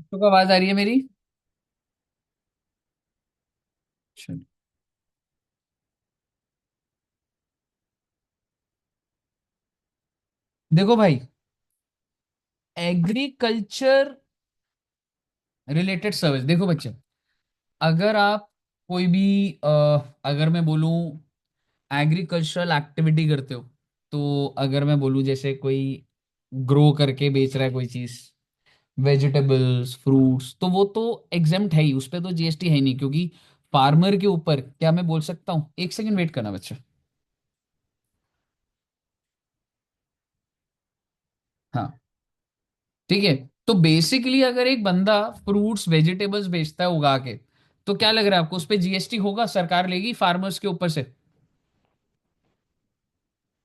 तो आवाज आ रही है मेरी? चल। देखो भाई, एग्रीकल्चर रिलेटेड सर्विस, देखो बच्चे, अगर आप कोई भी अगर मैं बोलूं एग्रीकल्चरल एक्टिविटी करते हो, तो अगर मैं बोलूं जैसे कोई ग्रो करके बेच रहा है कोई चीज, वेजिटेबल्स फ्रूट्स, तो वो तो एग्जेम्प्ट है ही, उस पे तो जीएसटी है ही नहीं, क्योंकि फार्मर के ऊपर क्या मैं बोल सकता हूँ? एक सेकंड वेट करना बच्चा। हाँ, ठीक है। तो बेसिकली अगर एक बंदा फ्रूट्स वेजिटेबल्स बेचता है उगा के, तो क्या लग रहा है आपको उस पे जीएसटी होगा? सरकार लेगी फार्मर्स के ऊपर से?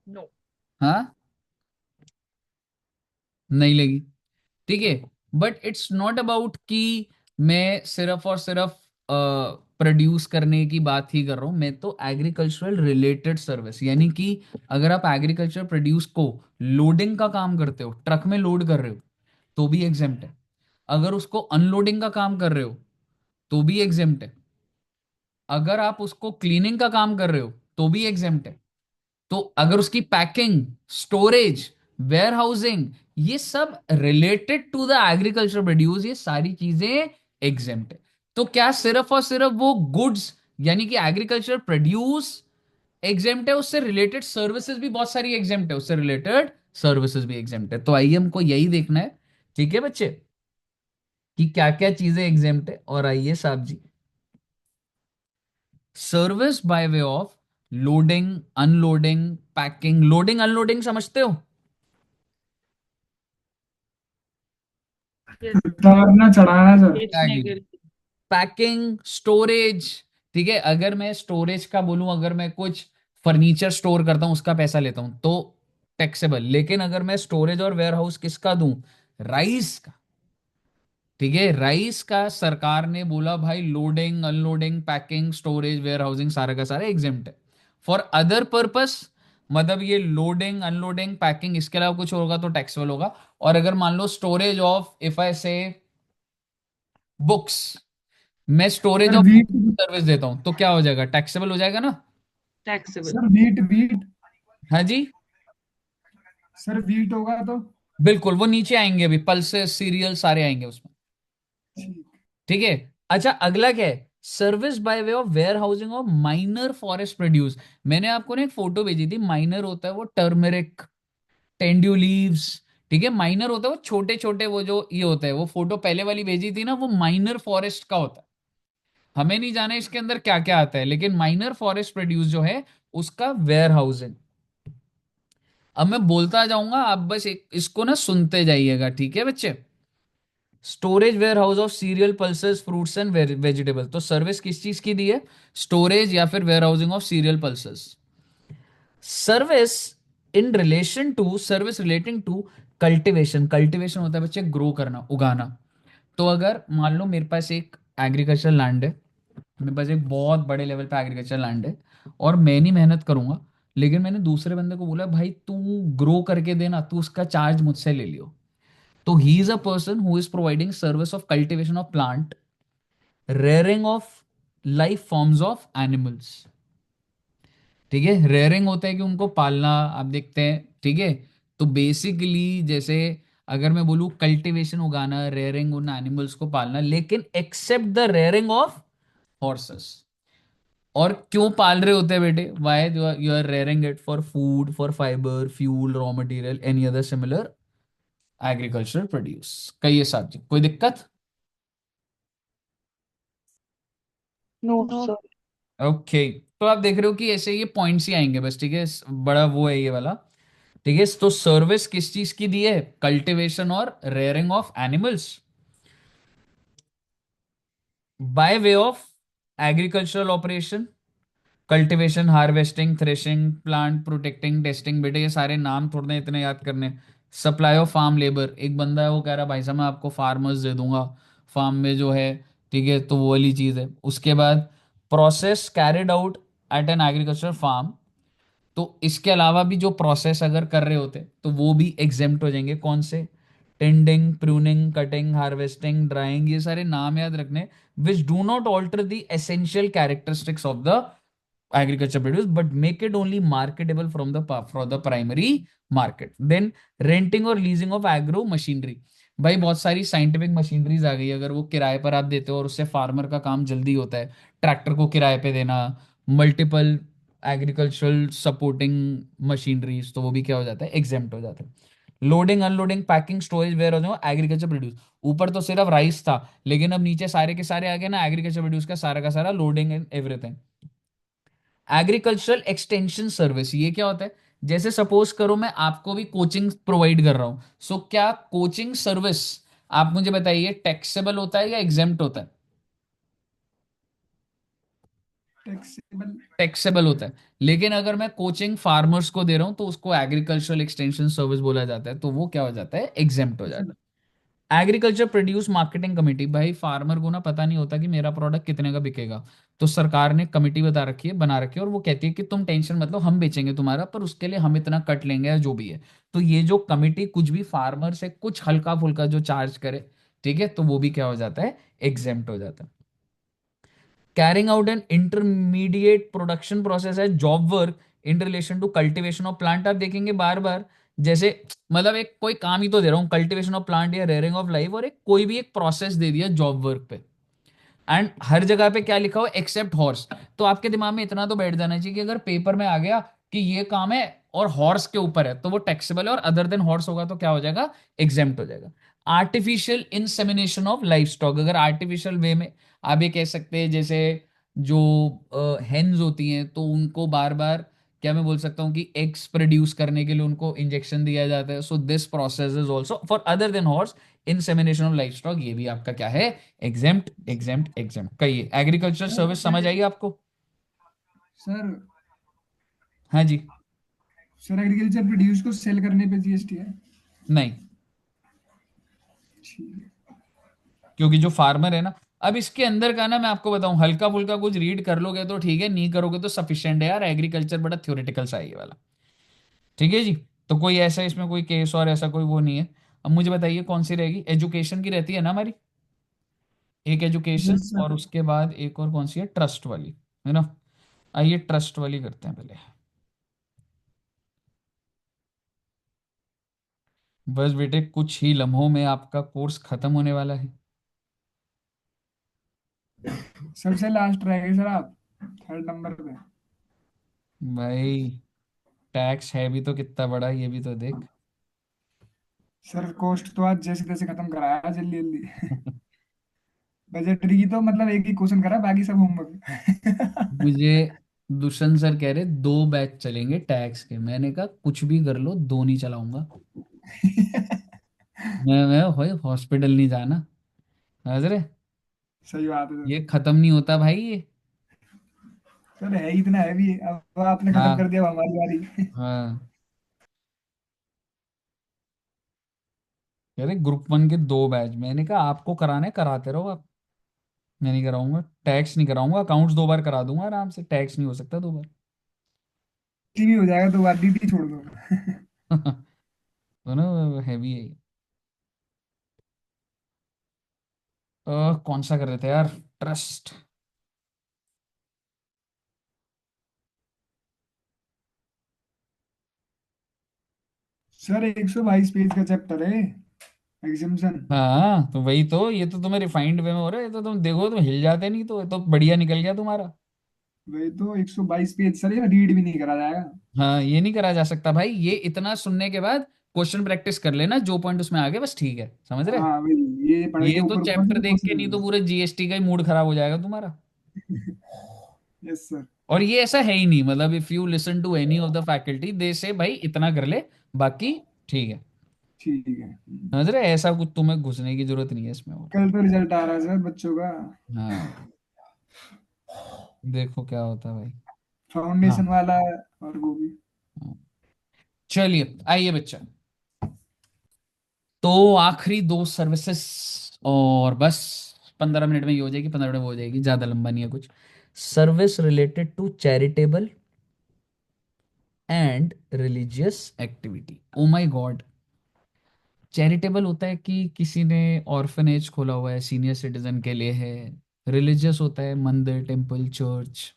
नो। हाँ, नहीं लेगी। ठीक है। बट इट्स नॉट अबाउट कि मैं सिर्फ और सिर्फ प्रोड्यूस करने की बात ही कर रहा हूं, मैं तो एग्रीकल्चरल रिलेटेड सर्विस, यानी कि अगर आप एग्रीकल्चर प्रोड्यूस को लोडिंग का काम करते हो, ट्रक में लोड कर रहे हो, तो भी एग्जेम्प्ट है। अगर उसको अनलोडिंग का काम कर रहे हो, तो भी एग्जेम्प्ट है। अगर आप उसको क्लीनिंग का काम कर रहे हो, तो भी एग्जेम्प्ट है। तो अगर उसकी पैकिंग, स्टोरेज, वेयर हाउसिंग, ये सब related to the agriculture produce, ये सारी चीजें एग्जेम्प्ट है। तो क्या सिर्फ और सिर्फ वो गुड्स, यानी कि एग्रीकल्चर प्रोड्यूस एग्जेम्प्ट है? उससे रिलेटेड सर्विसेज भी बहुत सारी एग्जेम्प्ट है, उससे रिलेटेड सर्विसेज भी एग्जेम्प्ट है। तो आइए हमको यही देखना है, ठीक है बच्चे, कि क्या क्या चीजें एग्जेम्प्ट है। और आइए साहब जी, service by way of loading, unloading, packing. Loading unloading समझते हो? यस। उतारना चढ़ाना सर। बेचने एग्जैक्टली। के लिए। Packing, storage. ठीक है, अगर मैं स्टोरेज का बोलूं, अगर मैं कुछ फर्नीचर स्टोर करता हूं, उसका पैसा लेता हूं, तो टैक्सेबल। लेकिन अगर मैं स्टोरेज और वेयर हाउस किसका दूं? राइस का। ठीक है, राइस का सरकार ने बोला भाई loading, unloading, packing, storage, warehousing सारा का सारा एग्जेम्प्ट है। फॉर अदर पर्पस, मतलब ये लोडिंग, अनलोडिंग, पैकिंग, इसके अलावा कुछ होगा तो टैक्सेबल होगा। और अगर मान लो स्टोरेज ऑफ, इफ आई से बुक्स, मैं storage sir of wheat. Books service देता हूं, तो क्या हो जाएगा? टैक्सेबल हो जाएगा ना? टैक्सेबल। Sir wheat wheat. हाँ जी, सर वीट होगा तो। बिल्कुल, वो नीचे आएंगे, अभी पल्सेस, सीरियल सारे आएंगे उसमें। ठीक है। अच्छा, अगला क्या है? Service by way of warehousing of minor forest produce. मैंने आपको ना एक फोटो भेजी थी, माइनर होता है वो टर्मरिक, टेंड्यू लीव्स। ठीक है, माइनर होता है वो छोटे छोटे, वो जो ये होता है, वो फोटो पहले वाली भेजी थी ना, वो माइनर फॉरेस्ट का होता है। हमें नहीं जाना इसके अंदर क्या क्या आता है, लेकिन माइनर फॉरेस्ट प्रोड्यूस जो है, उसका वेयर हाउसिंग। अब मैं बोलता जाऊंगा, आप बस इसको ना सुनते जाइएगा, ठीक है बच्चे? Storage warehouse of cereal, pulses, fruits and vegetable. तो सर्विस किस चीज की दी है? स्टोरेज या फिर warehousing of cereal, pulses. Service in relation to, service relating to cultivation. Cultivation होता है बच्चे ग्रो करना, उगाना। तो अगर मान लो मेरे पास एक एग्रीकल्चर लैंड है, मेरे पास एक बहुत बड़े लेवल पे एग्रीकल्चर लैंड है, और मैं नहीं मेहनत करूंगा, लेकिन मैंने दूसरे बंदे को बोला भाई तू ग्रो करके देना, तू उसका चार्ज मुझसे ले लियो। तो he is a person who is providing service of cultivation of plant, rearing of life forms of animals. ठीक है, रेयरिंग होता है कि उनको पालना, आप देखते हैं। ठीक है, तो बेसिकली जैसे अगर मैं बोलूं कल्टीवेशन, उगाना, रेयरिंग, उन एनिमल्स को पालना, लेकिन except the rearing of horses. और क्यों पाल रहे होते हैं बेटे? Why you are rearing it? For food, for fibre, fuel, raw material, any other similar agricultural produce. कहिए साहब जी, कोई दिक्कत? No no. सर। ओके। तो आप देख रहे हो कि ऐसे ये पॉइंट्स ही आएंगे बस, ठीक है? बड़ा वो है ये वाला। ठीक है, तो सर्विस किस चीज की दी है? कल्टीवेशन और rearing of animals bye way of agricultural operation. Cultivation, harvesting, threshing, plant protecting, testing. बेटे ये सारे नाम थोड़े ना इतने याद करने। सप्लाई ऑफ फार्म लेबर, एक बंदा है वो कह रहा भाई साहब मैं आपको फार्मर्स दे दूंगा फार्म में जो है। ठीक है, तो वो वाली चीज है। उसके बाद process carried out at an agriculture farm. तो इसके अलावा भी जो प्रोसेस अगर कर रहे होते तो वो भी एग्जेम्प्ट हो जाएंगे। कौन से? Tending, pruning, cutting, harvesting, drying, ये सारे नाम याद रखने, which do not alter the essential characteristics of the agriculture produce but make it only marketable from the for the primary market. Then renting और leasing of agro machinery, भाई बहुत सारी scientific machineries आ गई, अगर वो किराए पर आप देते हो और उससे फार्मर का काम जल्दी होता है, ट्रैक्टर को किराए पे देना, मल्टीपल एग्रीकल्चरल सपोर्टिंग मशीनरीज, तो वो भी क्या हो जाता है, एग्जेम्प्ट हो जाता है. Loading, unloading, packing, storage, warehousing, agriculture produce. ऊपर तो सिर्फ राइस था, लेकिन अब नीचे सारे के सारे आ गए ना, एग्रीकल्चर प्रोड्यूस का सारा loading and everything. Agricultural extension service, ये क्या होता है, जैसे सपोज करो मैं आपको भी कोचिंग प्रोवाइड कर रहा हूं, सो क्या कोचिंग सर्विस, आप मुझे बताइए, टैक्सेबल होता है या एग्जेम्प्ट होता है? टैक्सेबल। टैक्सेबल होता है. लेकिन अगर मैं कोचिंग फार्मर्स को दे रहा हूं तो उसको एग्रीकल्चरल एक्सटेंशन सर्विस बोला जाता है, तो वो क्या हो जाता है, एग्जेम्प्ट हो जाता है. एग्रीकल्चर प्रोड्यूस मार्केटिंग कमेटी, भाई फार्मर को ना पता नहीं होता कि मेरा प्रोडक्ट कितने का बिकेगा, तो सरकार ने कमेटी बना रखी है और वो कहती है कि तुम टेंशन मतलब हम बेचेंगे तुम्हारा, पर उसके लिए हम इतना कट लेंगे या जो भी है. तो ये जो कमेटी कुछ भी फार्मर से कुछ हल्का फुल्का जो चार्ज करे, ठीक है, तो वो भी क्या हो जाता है, एग्जेम्प्ट हो जाता है. Carrying out an intermediate production process है job work in relation to cultivation of plant, आप देखेंगे बार बार, जैसे मतलब एक कोई काम ही तो दे रहा हूँ, कल्टीवेशन ऑफ प्लांट या रेयरिंग ऑफ लाइफ, और एक कोई भी एक प्रोसेस दे दिया जॉब वर्क पे, एंड हर जगह पे क्या लिखा हो, एक्सेप्ट हॉर्स. तो आपके दिमाग में इतना तो बैठ जाना चाहिए कि अगर पेपर में आ गया कि ये काम है और हॉर्स के ऊपर है, तो वो टैक्सेबल है, और अदर देन हॉर्स होगा तो क्या हो जाएगा, एग्जेम्प्ट हो जाएगा. Artificial insemination of life stock, अगर आर्टिफिशियल वे में आप ये कह सकते हैं, जैसे जो हेन्स होती हैं तो उनको बार बार, क्या मैं बोल सकता हूँ कि एग्स प्रोड्यूस करने के लिए उनको इंजेक्शन दिया जाता है, so this process is also for other than horse, insemination of life stock, ये भी आपका क्या है, एग्जेम्प्ट एग्जेम्प्ट एग्जेम्प्ट. कहिए, एग्रीकल्चर सर सर्विस समझ आई आपको? सर हाँ जी. सर एग्रीकल्चर प्रोड्यूस को सेल करने पे जीएसटी है? नहीं, ठीक है। क्योंकि जो फार्मर है ना, अब इसके अंदर का ना मैं आपको बताऊं, हल्का फुल्का कुछ रीड कर लोगे तो ठीक है, नहीं करोगे तो सफिशिएंट है यार, एग्रीकल्चर बड़ा थ्योरेटिकल सा है ये वाला. ठीक है जी. तो कोई ऐसा इसमें कोई केस और ऐसा कोई वो नहीं है. अब मुझे बताइए कौन सी रहेगी, एजुकेशन की रहती है ना हमारी, एक एजुकेशन, यस सर। और उसके बाद एक और कौन सी है, ट्रस्ट वाली, है ना. आइए ट्रस्ट वाली करते हैं पहले. बस बेटे कुछ ही लम्हों में आपका कोर्स खत्म होने वाला है. सबसे लास्ट रहेगा सर आप, थर्ड नंबर पे। भाई टैक्स है भी तो कितना बड़ा, ये भी तो देख. सर कॉस्ट तो आज जैसे तैसे खत्म कराया जल्दी जल्दी। बजटरी की तो मतलब एक ही क्वेश्चन करा, बाकी सब होमवर्क। मुझे दुष्यंत सर कह रहे 2 बैच चलेंगे टैक्स के, मैंने कहा कुछ भी कर लो, 2 नहीं चलाऊंगा. मैं भाई हॉस्पिटल नहीं जाना, समझ रहे, सही बात है ये सर। खत्म नहीं होता भाई ये. सर है ही इतना हैवी, अब आपने खत्म कर हाँ. दिया, अब हमारी बारी। हाँ. कह रहे ग्रुप 1 के 2 बैच, मैंने कहा आपको कराने कराते रहो आप, मैं नहीं कराऊंगा, टैक्स नहीं कराऊंगा, अकाउंट्स 2 बार करा दूंगा आराम से, टैक्स नहीं हो सकता 2 बार. भी हो जाएगा तो बात, दीदी छोड़ दो। तो ना हैवी है ये. कौन सा कर रहे थे यार, ट्रस्ट. सर 122 पेज का चैप्टर है, एग्जामिशन। हाँ तो वही तो, ये तो तुम्हें रिफाइंड वे में हो रहा है, ये तो तुम देखो तुम हिल जाते नहीं, तो ये तो बढ़िया निकल गया तुम्हारा. वही तो 122 पेज सर, ये रीड भी नहीं करा जाएगा। हाँ ये नहीं करा जा सकता भाई, ये इतना सुनने के बाद क्वेश्चन प्रैक्टिस कर लेना, जो पॉइंट उसमें आ गए बस ठीक है, समझ रहे. हाँ वही, ये पढ़ के ये तो ऊपर ऊपर चैप्टर से देख के क्वेश्चन नहीं तो बनेगा। पूरे जीएसटी का ही मूड खराब हो जाएगा तुम्हारा. Yes sir. और ये ऐसा है ही नहीं, मतलब if you listen to any of the faculty they say भाई इतना कर ले, बाकी ठीक है. ठीक है। समझ रहे, ऐसा कुछ तुम्हें घुसने की जरूरत नहीं है इसमें और. कल तो रिजल्ट आ रहा है सर बच्चों का, हाँ देखो क्या होता है भाई. फाउंडेशन हाँ. वाला और वो भी। हाँ. चलिए आइए बच्चा, तो आखिरी 2 सर्विसेज, और बस 15 मिनट में ये हो जाएगी, 15 मिनट में हो जाएगी, ज्यादा लंबा नहीं है कुछ. Service related to charitable and religious activity, oh my God. Charitable होता है कि किसी ने ऑर्फनेज खोला हुआ है, सीनियर सिटीजन के लिए है। रिलीजियस होता है मंदिर, टेम्पल, चर्च,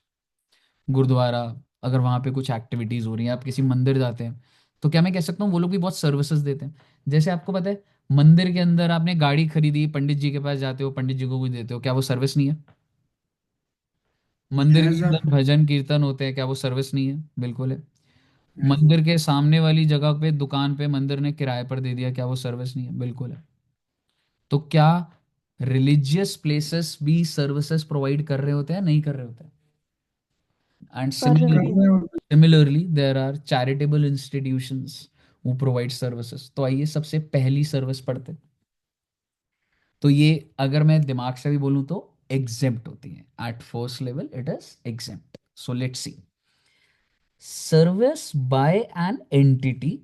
गुरुद्वारा। अगर वहाँ पे कुछ एक्टिविटीज हो रही हैं, आप किसी मंदिर जाते हैं, तो क्या मैं कह सकता हूँ वो लोग भी बहुत सर्विसेज देते हैं। जैसे आपको पता है, मंदिर के अंदर आपने गाड़ी खरीदी, पंडित जी के पास जाते हो, पंडित जी को भी देते हो, क्या वो सर्विस नहीं है? मंदिर है के सर। अंदर भजन कीर्तन होते हैं, क्या वो सर्विस नहीं है? बिल्कुल है। है सर। मंदिर के सामने वाली जगह पे, दुकान पे मंदिर ने किराए पर दे दिया, क्या वो सर्विस नहीं है? बिल्कुल है। तो क्या रिलीजियस प्लेसेस भी सर्विसेज प्रोवाइड कर रहे होते हैं, नहीं कर रहे होते हैं? एंड कर रहे कर होते सिमिलरली, हैं। रहे हो। Similarly there are charitable institutions who provide services. तो आइए सबसे पहली सर्विस पढ़ते हैं। तो ये, अगर मैं दिमाग से भी बोलूं तो एग्जेम्प्ट होती है। At first level it is exempt. So let's see. Service by an entity.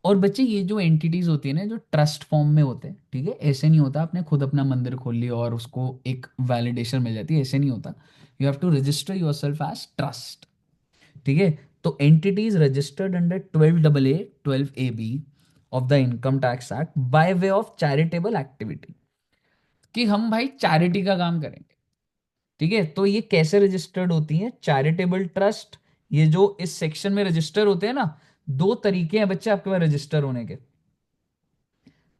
और बच्चे, ये जो एंटिटीज होती है ना, जो ट्रस्ट फॉर्म में होते हैं, ठीक है, ऐसे नहीं होता आपने खुद अपना मंदिर खोल लिया और उसको एक वैलिडेशन मिल जाती है, ऐसे नहीं होता। You have to register yourself as trust. ठीक है। तो entities registered under 12 AA 12 AB of the income tax act by way of charitable activity, कि हम भाई चैरिटी का काम करेंगे। ठीक है। तो ये कैसे रजिस्टर्ड होती है? चैरिटेबल ट्रस्ट, ये जो इस सेक्शन में रजिस्टर होते हैं ना, दो तरीके हैं बच्चे आपके पास रजिस्टर होने के।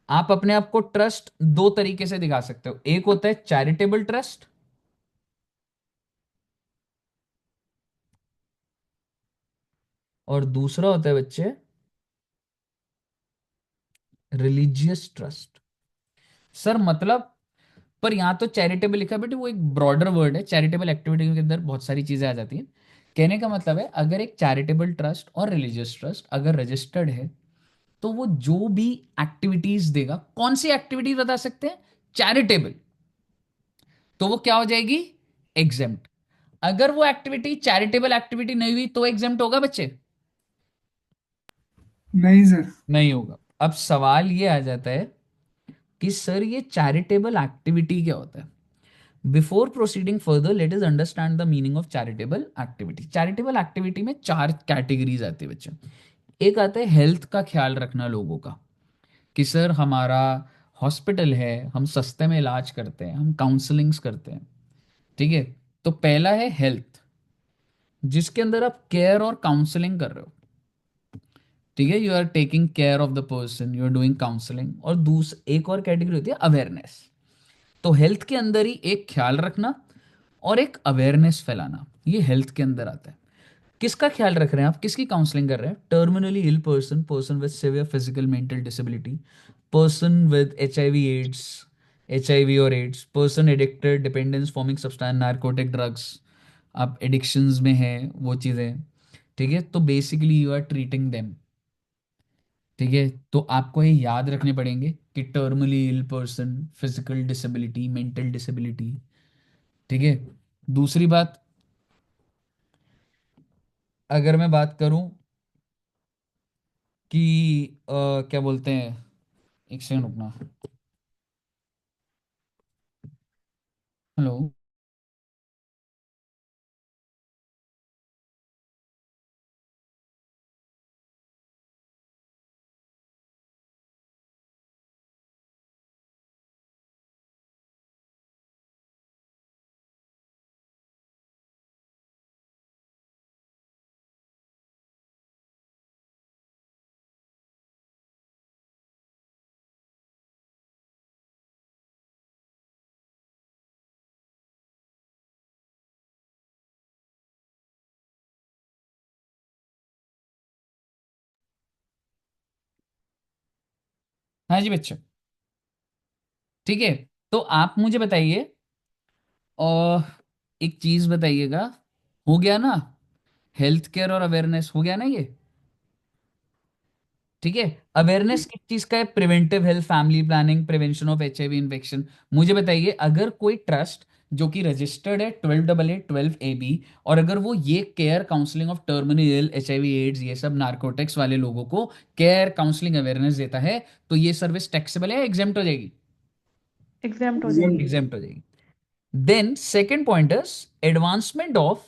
आप अपने आप को ट्रस्ट दो तरीके से दिखा सकते हो। एक होता है चैरिटेबल ट्रस्ट, और दूसरा होता है बच्चे रिलीजियस ट्रस्ट। सर मतलब, पर यहां तो चैरिटेबल लिखा है बेटे, वो एक ब्रॉडर वर्ड है। चैरिटेबल एक्टिविटी के अंदर बहुत सारी चीजें आ जाती हैं। कहने का मतलब है, अगर एक चैरिटेबल ट्रस्ट और रिलीजियस ट्रस्ट अगर रजिस्टर्ड है, तो वो जो भी एक्टिविटीज देगा, कौन सी एक्टिविटीज बता सकते हैं? चैरिटेबल। तो वो क्या हो जाएगी? एग्जेम्प्ट। अगर वो एक्टिविटी चैरिटेबल एक्टिविटी नहीं हुई तो एग्जेम्प्ट होगा बच्चे? नहीं सर। नहीं होगा। अब सवाल ये आ जाता है कि सर ये चैरिटेबल एक्टिविटी क्या होता है? Before proceeding further, let us understand the meaning of charitable activity. Charitable activity में चार कैटेगरीज आती है बच्चे। एक आता है हेल्थ का ख्याल रखना लोगों का, कि सर हमारा हॉस्पिटल है, हम सस्ते में इलाज करते हैं, हम काउंसलिंग्स करते हैं। ठीक है। तो पहला है हेल्थ, जिसके अंदर आप केयर और काउंसलिंग कर रहे हो। ठीक है, you are taking care of the person, you are doing counselling. और एक और कैटेगरी होती है अवेयरनेस। तो हेल्थ के अंदर ही एक ख्याल रखना और एक अवेयरनेस फैलाना, ये हेल्थ के अंदर आता है। किसका ख्याल रख रहे हैं आप? किसकी काउंसलिंग कर रहे हैं? Terminally ill person, person with severe physical mental disability, person with HIV/AIDS, HIV और AIDS, person addicted, dependence forming substance, narcotic drugs, आप एडिक्शंस में हैं, वो चीज़ें। ठीक है। तो basically you are treating them. ठीक है। तो आपको ये याद रखने पड़ेंगे कि terminally ill person, physical disability, mental disability. ठीक है। दूसरी बात, अगर मैं बात करूं कि क्या बोलते हैं, एक सेकंड रुकना। हेलो। हाँ जी बच्चे। ठीक है। तो आप मुझे बताइए, और एक चीज बताइएगा, हो गया ना? हेल्थ केयर और अवेयरनेस हो गया ना ये? ठीक है। अवेयरनेस किस चीज का है? Preventive health, family planning, prevention of HIV infection. मुझे बताइए, अगर कोई ट्रस्ट जो कि रजिस्टर्ड है 12 AA 12 AB, और अगर वो ये care counselling of terminal ill, HIV/AIDS, ये सब नार्कोटिक्स वाले लोगों को केयर काउंसलिंग अवेयरनेस देता है, तो ये सर्विस टैक्सेबल है, एग्जेम्प्ट हो जाएगी? एग्जाम्प्ट हो एग्जाम। जाएगी। एग्जेम्प्ट हो जाएगी। Then second point is advancement of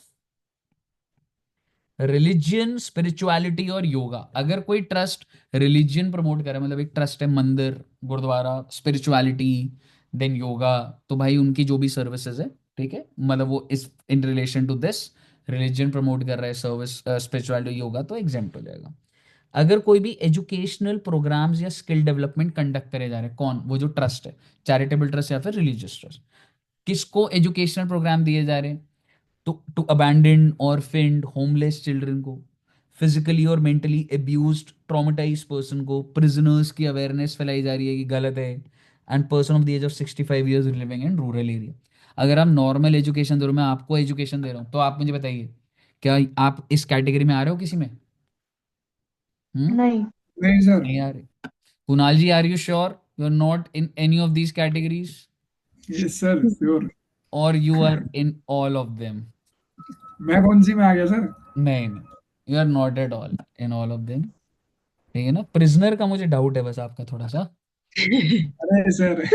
religion, spirituality और योगा। अगर कोई ट्रस्ट रिलीजियन प्रमोट करे, मतलब एक ट्रस्ट है, मंदिर, गुरुद्वारा, स्पिरिचुअलिटी, देन योगा, तो भाई उनकी जो भी सर्विसेज है, ठीक है, मतलब वो इस in relation to this religion promote कर रहा है, सर्विस, स्पिरिचुअलिटी, योगा, तो एग्जेम्प्ट हो जाएगा। अगर कोई भी एजुकेशनल प्रोग्राम्स या स्किल डेवलपमेंट कंडक्ट करे जा रहे हैं, कौन, वो जो ट्रस्ट है, चैरिटेबल ट्रस्ट या फिर रिलीजियस ट्रस्ट, किसको एजुकेशनल प्रोग्राम दिए जा रहे हैं, to abandon orphaned homeless children को, फिजिकली और मेंटली एब्यूज्ड ट्रॉमेटाइज पर्सन को, प्रिजनर्स की अवेयरनेस फैलाई जा रही है कि गलत है, and person of the age of 65 years living in rural area. अगर आप नॉर्मल एजुकेशन दे रहे हो, मैं आपको एजुकेशन दे रहा हूँ, तो आप मुझे बताइए, क्या आप इस कैटेगरी में आ रहे हो किसी में? नहीं। नहीं सर। नहीं आ रहे। Kunal ji, are you sure you are not in any of these categories, yes sir sure. और you are in all of them? मैं कौन सी में आ गया सर? नहीं नहीं, you are not at all in all of them. ठीक है ना, प्रिजनर का मुझे डाउट है बस आपका थोड़ा सा। अरे सर।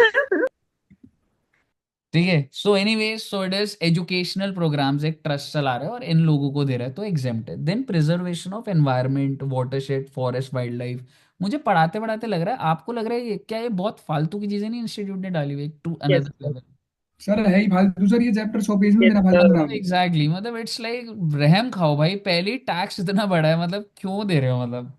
ठीक है, so anyways, so it is educational programs, एक ट्रस्ट चला रहा है और इन लोगों को दे रहा है, तो एग्जेम्प्ट है। Then preservation of environment, watershed, forest, wildlife. मुझे पढ़ाते पढ़ाते लग रहा है, आपको लग रहा है क्या ये बहुत फालतू की चीजें नहीं इंस्टीट्यूट ने डाली हुई to yes another sir. Level? Sir है ही फालतू सर, ये चैप्टर 100 पेज में यस बिना फालतू सर। बना दो। एग्जैक्टली, मतलब इट्स लाइक रहम खाओ भाई, पहले टैक्स इतना बड़ा है, मतलब क्यों दे रहे हो मतलब।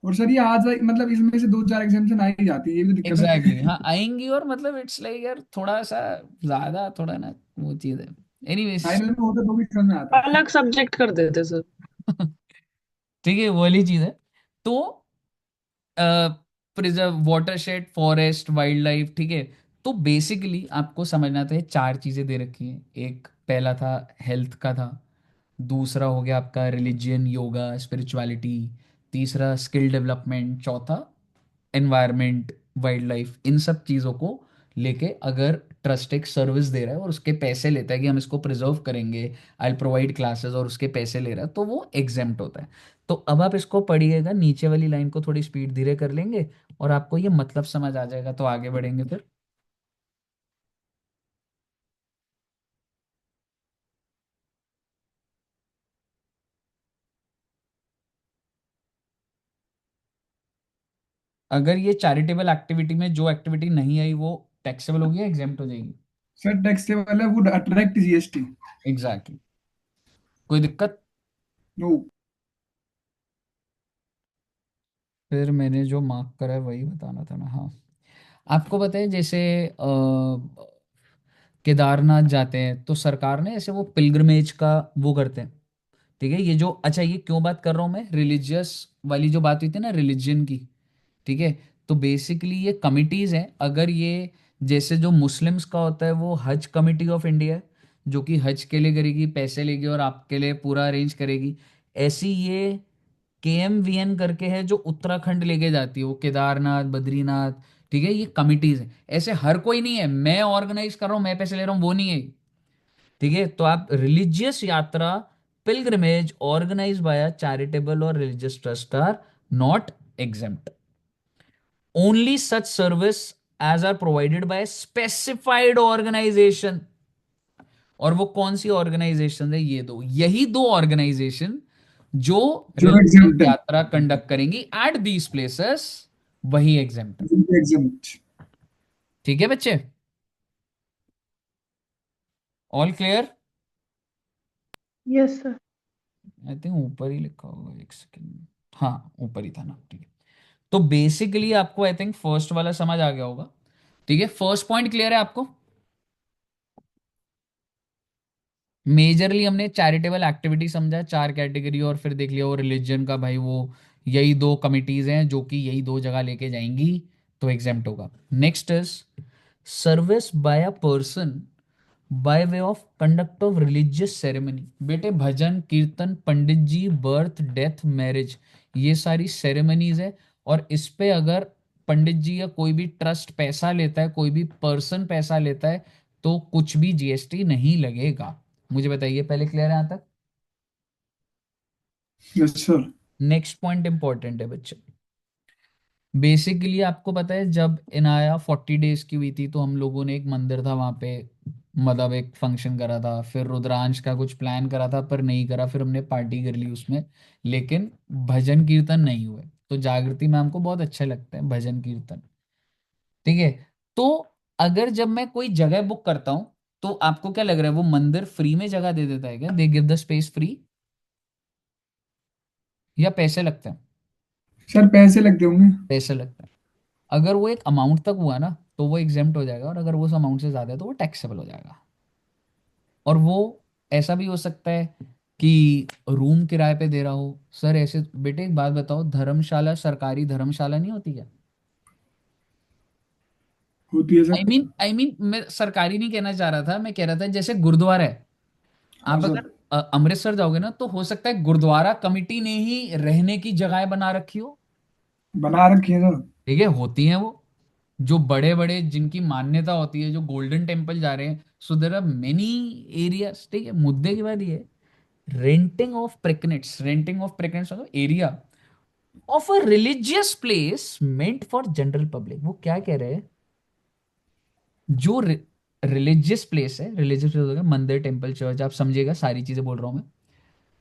और सर ये आज मतलब इसमें से दो चार एग्जाम्पन आ ही जाती है, ये भी तो दिक्कत एग्जैक्टली है। हाँ, आएंगी, और मतलब इट्स लाइक यार थोड़ा सा ज्यादा, थोड़ा ना वो चीज है। एनीवेज। फाइनल में होता तो भी समझ में आता। अलग सब्जेक्ट कर देते सर। ठीक है, वो वाली चीज है। तो preserve watershed, forest, wild life, ठीक है। तो बेसिकली आपको समझना था, ये चार चीजें दे रखी हैं। एक पहला था हेल्थ का था, दूसरा हो गया आपका रिलीजियन, योगा, स्पिरिचुअलिटी, तीसरा स्किल डेवलपमेंट, चौथा एनवायरनमेंट, वाइल्ड लाइफ। इन सब चीज़ों को लेके अगर ट्रस्ट एक सर्विस दे रहा है और उसके पैसे लेता है कि हम इसको प्रिजर्व करेंगे, आई प्रोवाइड क्लासेस, और उसके पैसे ले रहा है, तो वो एग्जेम्प्ट होता है। तो अब आप इसको पढ़िएगा, नीचे वाली लाइन को थोड़ी स्पीड धीरे कर लेंगे और आपको ये मतलब समझ आ जाएगा, तो आगे बढ़ेंगे फिर। अगर ये चैरिटेबल एक्टिविटी में जो एक्टिविटी नहीं आई वो टैक्सेबल होगी या एग्जेम्प्ट हो जाएगी? सर टैक्सेबल है, वुड अट्रैक्ट जीएसटी। एग्जैक्टली। कोई दिक्कत? नो। फिर मैंने जो मार्क करा है वही बताना था ना, हाँ। आपको पता है जैसे केदारनाथ जाते हैं तो सरकार ने ऐसे वो पिलग्रमेज का वो करते हैं, ठीक है। ये जो, अच्छा ये क्यों बात कर रहा हूँ मैं, रिलीजियस वाली जो बात हुई थी ना रिलीजन की, ठीक है। तो बेसिकली ये कमिटीज हैं, अगर ये जैसे जो मुस्लिम्स का होता है वो हज कमिटी ऑफ इंडिया है, जो कि हज के लिए करेगी, पैसे लेगी और आपके लिए पूरा अरेंज करेगी। ऐसी ये KMVN करके है जो उत्तराखंड लेके जाती है, वो केदारनाथ, बद्रीनाथ, ठीक है। ये कमिटीज हैं, ऐसे हर कोई नहीं है, मैं ऑर्गेनाइज कर रहा हूँ, मैं पैसे ले रहा हूँ, वो नहीं है, ठीक है। तो आप रिलीजियस यात्रा, पिलग्रिमेज ऑर्गेनाइज बाय चैरिटेबल और religious trust are not exempt. Only such service as are provided by specified organisation. और वो कौन सी ऑर्गेनाइजेशन है? ये दो, यही दो ऑर्गेनाइजेशन जो जो रिलीजियस एग्जाम्प्ट है। यात्रा कंडक्ट करेंगी एट दीज प्लेसेस, वही एग्जेम्प्ट है। एग्जाम्प्ट। ठीक है बच्चे, all clear? Yes, sir. I think ऊपर ही लिखा होगा, एक सेकेंड। हाँ ऊपर ही था ना, ठीक है। तो बेसिकली आपको आई थिंक फर्स्ट वाला समझ आ गया होगा, ठीक है। फर्स्ट पॉइंट क्लियर है आपको? मेजरली हमने चैरिटेबल एक्टिविटी समझा, चार कैटेगरी, और फिर देख लिया वो रिलीजन का, भाई वो यही दो कमिटीज हैं जो कि यही दो जगह लेके जाएंगी, तो एग्जेम्प्ट होगा। Next is service by a person by way of conduct of religious ceremony. बेटे भजन कीर्तन, पंडित जी, बर्थ, डेथ, मैरिज, ये सारी सेरेमनीज है, और इस पे अगर पंडित जी या कोई भी ट्रस्ट पैसा लेता है, कोई भी पर्सन पैसा लेता है, तो कुछ भी GST नहीं लगेगा। मुझे बताइए, पहले क्लियर है यहां तक? Yes sir. Next point important है बच्चे। बेसिकली आपको पता है जब इनाया 40 डेज की हुई थी, तो हम लोगों ने एक मंदिर था वहां पे, मतलब एक फंक्शन करा था, फिर रुद्रांश का कुछ प्लान करा था पर नहीं करा, फिर हमने पार्टी कर ली उसमें, लेकिन भजन कीर्तन नहीं हुए। तो जागृति मैम को बहुत अच्छे लगते हैं भजन कीर्तन। ठीक है। तो अगर जब मैं कोई जगह बुक करता हूं, तो आपको क्या लग रहा है, वो मंदिर फ्री में जगह दे देता है क्या? They give the space free, या पैसे लगते हैं? सर पैसे लगते होंगे। पैसे लगते हैं। अगर वो एक अमाउंट तक हुआ ना तो वो एग्जेम्प्ट हो जाएगा, और अगर वो उस अमाउंट से ज्यादा है तो वो टैक्सेबल हो जाएगा। और वो ऐसा भी हो सकता है कि रूम किराए पे दे रहा हो। सर ऐसे बेटे एक बात बताओ, धर्मशाला सरकारी धर्मशाला नहीं होती क्या? होती है सर। आई मीन मैं सरकारी नहीं कहना चाह रहा था, मैं कह रहा था जैसे गुरुद्वारा है। हाँ आप सर। अगर अमृतसर जाओगे ना, तो हो सकता है गुरुद्वारा कमिटी ने ही रहने की जगह बना रखी हो। बना रखी है सर। ठीक है, होती हैं वो, जो बड़े बड़े जिनकी मान्यता होती है, जो गोल्डन टेम्पल जा रहे हैं। So there are many areas. ठीक है, मुद्दे की बात ये है, रेंटिंग ऑफ प्रेकनेट्स मतलब area of a religious place meant for general public. वो क्या कह रहे हैं, जो रिलीजियस प्लेस है, रिलीजियस प्लेस हो गया मंदिर, टेम्पल, चर्च, आप समझिएगा सारी चीजें बोल रहा हूं मैं।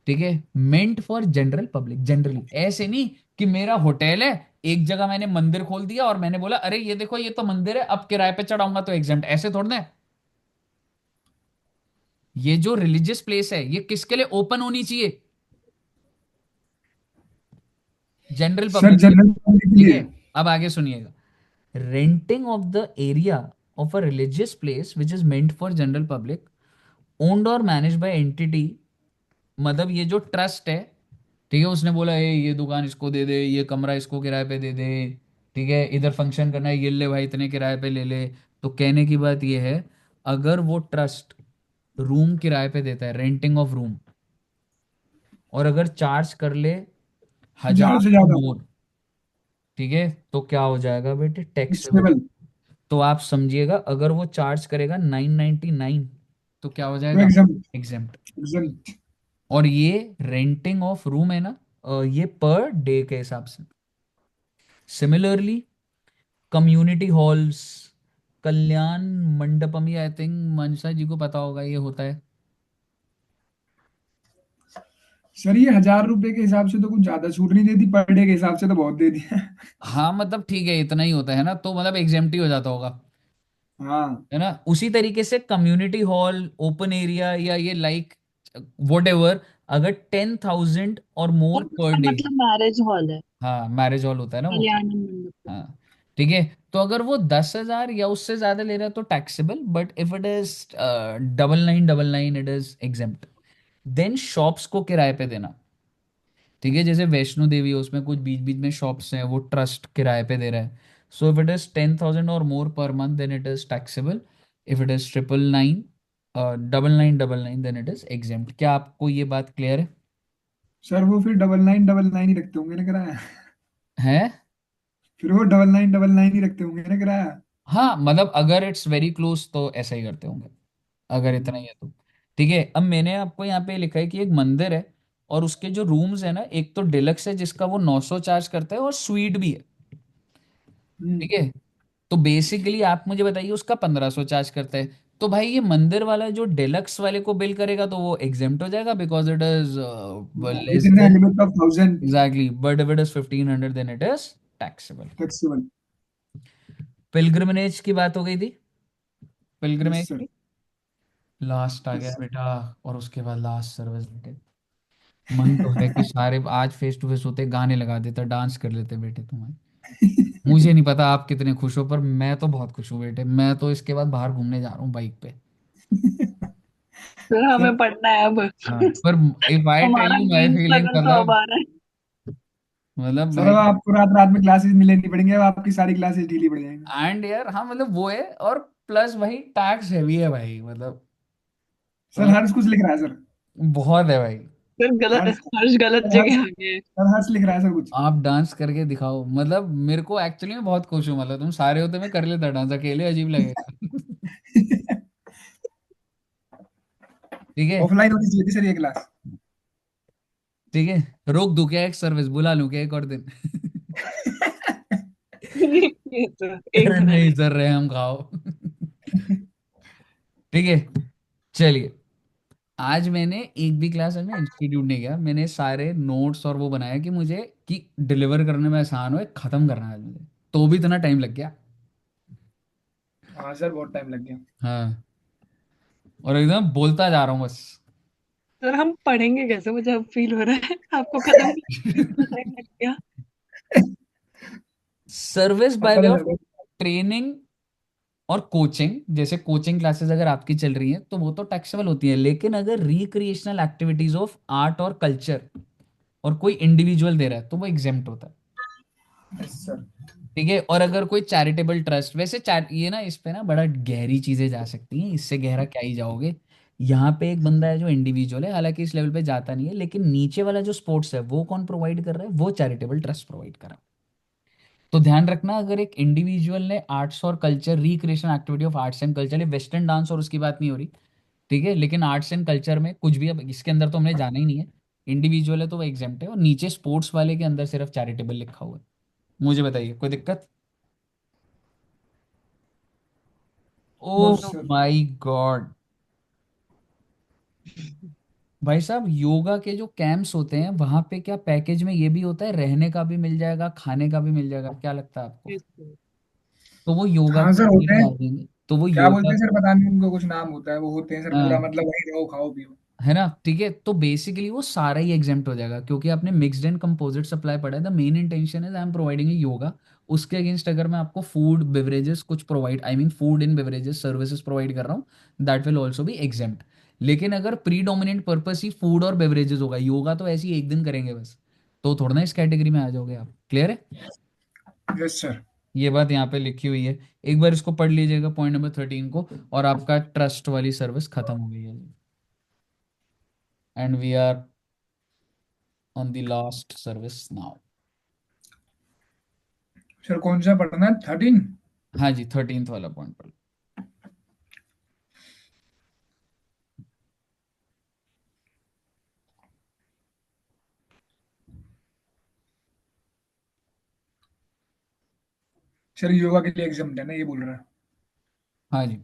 ठीक है, meant for general public, generally, ऐसे नहीं कि मेरा होटल है, एक जगह मैंने मंदिर खोल दिया और मैंने बोला अरे ये देखो ये तो मंदिर है, अब किराए पे चढ़ाऊंगा तो एग्जाम्प्ट, ऐसे थोड़ा ना है। ये जो रिलीजियस प्लेस है ये किसके लिए ओपन होनी चाहिए? जनरल सर पब्लिक के लिए। जनरल पब्लिक के ठीक लिए। है, अब आगे सुनिएगा। Renting of the area of a religious place which is meant for general public, owned और मैनेज बाय एंटिटी, मतलब ये जो ट्रस्ट है, ठीक है, उसने बोला ये दुकान इसको दे दे, ये कमरा इसको किराए पे दे दे, ठीक है, इधर फंक्शन करना है, ये ले भाई इतने किराए पे ले ले। तो कहने की बात ये है, अगर वो ट्रस्ट रूम किराए पे देता है, रेंटिंग ऑफ रूम, और अगर चार्ज कर ले हजार हजार से और ज्यादा। मोर, ठीक है, तो क्या हो जाएगा बेटे, टैक्सेबल। टैक्सेबल। तो आप समझिएगा, अगर वो चार्ज करेगा 999, तो क्या हो तो जाएगा, एग्जाम। एग्जेम्प्ट। एग्जाम। और ये रेंटिंग ऑफ रूम है ना, ये पर डे के हिसाब से। सिमिलरली कम्युनिटी हॉल्स, कल्याण मंडपम, ये आई थिंक मनसा जी को पता होगा, ये होता है। सर ये 1000 रुपए के हिसाब से तो कुछ ज्यादा छूट नहीं देती, पर डे के हिसाब से तो बहुत दे दिया। हाँ मतलब ठीक है, इतना ही होता है ना, तो मतलब एग्जेम्प्ट ही हो जाता होगा, हाँ। है ना। उसी तरीके से कम्युनिटी हॉल, ओपन एरिया, या ये लाइक वट एवर, अगर 10,000 और और मोर पर उसका डे। मतलब मैरिज हॉल है, हाँ मैरिज हॉल होता है ना वो। कल्याण मंडप। हाँ ठीक है। तो अगर वो 10,000 या उससे ज्यादा ले रहा है तो taxable, but if it is 9999 it is exempt. Then shops को किराए पे देना। ठीक है, जैसे वैष्णो देवी है, उसमें कुछ बीच बीच में शॉप्स हैं, वो ट्रस्ट किराए पे दे रहा है। सो इफ इट इज 10,000 और more per month then it is taxable. If it is 999, 9999, then it is exempt. क्या आपको ये बात क्लियर है? सर वो फिर 9999 ही रखते होंगे ना किराया। है। फिर वो 9999 ही रखते होंगे ना किराया। हाँ मतलब अगर इट्स वेरी क्लोज तो ऐसा ही करते होंगे, अगर इतना ही हम्म। है तो। ठीक है, अब मैंने आपको यहाँ पे लिखा है कि एक मंदिर है, और उसके जो रूम्स है ना, एक तो डिलक्स है जिसका वो 900 चार्ज करता है, और स्वीट भी है। ठीक है, तो बेसिकली आप मुझे बताइए उसका 1500 चार्ज करता है। तो भाई ये मंदिर वाला जो डिलक्स वाले को बिल करेगा तो वो एग्जेम्प्ट हो जाएगा, because it is with less in then. Limit of 1000। Exactly, but if it is 1500 then it is taxable. Taxable. Pilgrimage की बात हो गई थी, यस पिलग्रिमेज सर। की। लास्ट आ गया यस बेटा, और उसके बाद लास्ट सर्विस बेटे। मन तो है कि सारे आज फेस टू फेस होते, गाने लगा देते, डांस कर लेते बेटे तुम्हारे। मुझे नहीं पता आप कितने खुश हो, पर मैं तो बहुत खुश हूँ बेटे। मैं तो इसके बाद बाहर घूमने जा रहा हूँ बाइक पे। फिर सर। हमें पढ़ना है अब। हाँ पर इफ आई टेल हमारा you my game feeling, struggle तो अब मतलब आ रहा है। मतलब सर अब भाई। आपको रात रात में क्लासेस नहीं लेनी पड़ेंगे, अब आपकी सारी क्लासेस ढीली पड़ जाएंगी। एंड यार हाँ मतलब वो है, और प्लस भाई टैक्स हैवी है भाई, सर मतलब हर्ष कुछ लिख रहा है सर। बहुत है भाई। फिर गलत, हर्ष। हर्ष गलत सर हर्ष। जगह आ गए। सर हर्ष लिख रहा है सर कुछ। आप डांस करके दिखाओ, मतलब मेरे को एक्चुअली में बहुत खुश हूँ, मतलब तुम सारे होते मैं कर लेता डांस, अकेले अजीब लगेगा। ठीक है। ऑफलाइन होनी चाहिए थी सर ये क्लास। ठीक है, रोक दूं क्या, एक सर्विस बुला लूं क्या एक और दिन? ये तो एक अरे दिन नहीं आएगा। सर, रहे हम खाओ। ठीक है, चलिए। आज मैंने एक भी क्लास में इंस्टीट्यूट नहीं गया, मैंने सारे नोट्स और वो बनाया कि मुझे कि डिलीवर करने में आसान हो, खत्म करना है आज मुझे, तो भी इतना टाइम लग गया। हाँ सर, बहुत टाइम लग गया। हाँ, और एकदम बोलता जा रहा हूँ बस। सर हम पढ़ेंगे कैसे? मुझे अब फील हो रहा है आपको खत्म करने में टाइम लग गया। सर्विस अब बाय वे पता ऑफ चल रहा ट्रेनिंग और कोचिंग, जैसे कोचिंग क्लासेस अगर आपकी चल रही हैं तो वो तो टैक्सेबल होती है, लेकिन अगर रिक्रिएशनल एक्टिविटीज ऑफ आर्ट और कल्चर और कोई इंडिविजुअल दे रहा है तो वो एग्जेम्प्ट होता है। है सर। ठीक है, और अगर कोई चैरिटेबल ट्रस्ट, वैसे ये ना, इस पे ना बड़ा गहरी चीजें जा सकती हैं, इससे गहरा क्या ही जाओगे। यहाँ पे एक बंदा है जो इंडिविजुअल है, हालांकि इस लेवल पे जाता नहीं है, लेकिन नीचे वाला जो स्पोर्ट्स है वो कौन प्रोवाइड कर रहा है, वो चैरिटेबल ट्रस्ट प्रोवाइड कर रहा है। तो ध्यान रखना, अगर एक इंडिविजुअल ने आर्ट्स और culture, recreation activity of arts and culture, western dance और उसकी बात नहीं हो रही, ठीक है, लेकिन आर्ट्स एंड कल्चर में कुछ भी, अब इसके अंदर तो हमने जाना ही नहीं है, इंडिविजुअल है तो वो एग्जेम्प्ट है, और नीचे स्पोर्ट्स वाले के अंदर सिर्फ चैरिटेबल लिखा हुआ है। मुझे बताइए, कोई दिक्कत? No oh sir. My god, भाई साहब, योगा के जो कैंप्स होते हैं वहां पे क्या पैकेज में ये भी होता है, रहने का भी मिल जाएगा, खाने का भी मिल जाएगा, क्या लगता है आपको? तो वो योगा हाँ के सर, होते लिए हैं। डाल देंगे, तो वो क्या योगा, बोलते हैं सर, पता नहीं, उनको कुछ नाम होता है, वो होते हैं सर, पूरा हाँ, मतलब वही रहो, खाओ पियो। है ना, ठीक है, तो बेसिकली वो सारा ही एग्जेम्प्ट हो जाएगा, क्योंकि आपने मिक्स्ड एंड कंपोजिट सप्लाई पढ़ा है, the main intention is I am providing yoga. उसके अगेंस्ट अगर मैं आपको फूड बेवरेजेस कुछ provide, I mean food in beverages services provide कर रहा हूँ, that will also be exempt. लेकिन अगर प्री डोमिनेंट पर्पस ही फूड और बेवरेजेस होगा, योगा तो ऐसे ही एक दिन करेंगे बस, तो थोड़ा ना इस कैटेगरी में आ जाओगे आप। क्लियर है? Yes sir. ये बात यहाँ पे लिखी हुई है, एक बार इसको पढ़ लीजिएगा, पॉइंट नंबर 13 को, और आपका ट्रस्ट वाली सर्विस खत्म हो गई है। And we are on the last service now. Sir कौन सा पढ़ना है, 13? हाँ जी, 13th वाला पॉइंट पढ़ लो। सर योगा के लिए एग्जाम है ना, ये बोल रहा है। हाँ जी।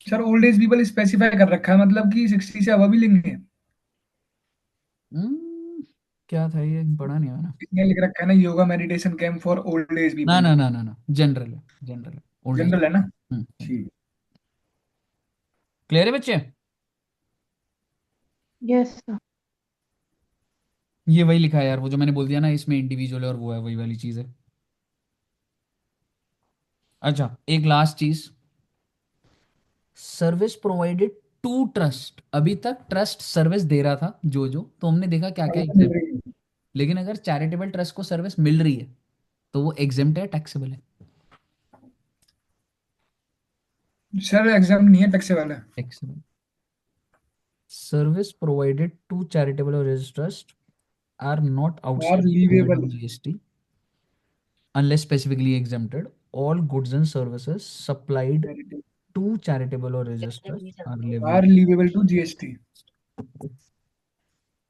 Sir old age people specify कर रखा है, मतलब कि 60 से अब भी लेंगे। क्या था ये, पढ़ा नहीं मैंने। इसमें लिख रखा है ना, yoga meditation camp for old age ना पीपल। ना ना ना ना, जनरल है, जनरल है, ओल्ड एज। जनरल है ना? जनरल। ठीक। क्लियर है बच्चे? Yes sir. ये वही लिखा है यार, वो जो मैंने बोल दिया ना, इसमें इंडिविजुअल और वो है, वही वाली चीज है। अच्छा, एक लास्ट चीज, सर्विस प्रोवाइडेड टू ट्रस्ट। अभी तक ट्रस्ट सर्विस दे रहा था जो तो हमने देखा क्या अब क्या तो मिल एग्जेम्प्ट, रही है। लेकिन अगर चैरिटेबल ट्रस्ट को सर्विस मिल रही है तो वो एग्जेम्प्ट है, टैक्सेबल है? सर एग्जाम नहीं है, टैक्सेबल है। Taxable. Service provided to charitable और religious trust are not और outside the limit leviable. of GST unless specifically exempted. All goods and services supplied to charitable or religious trust are are levied. Leviable to GST.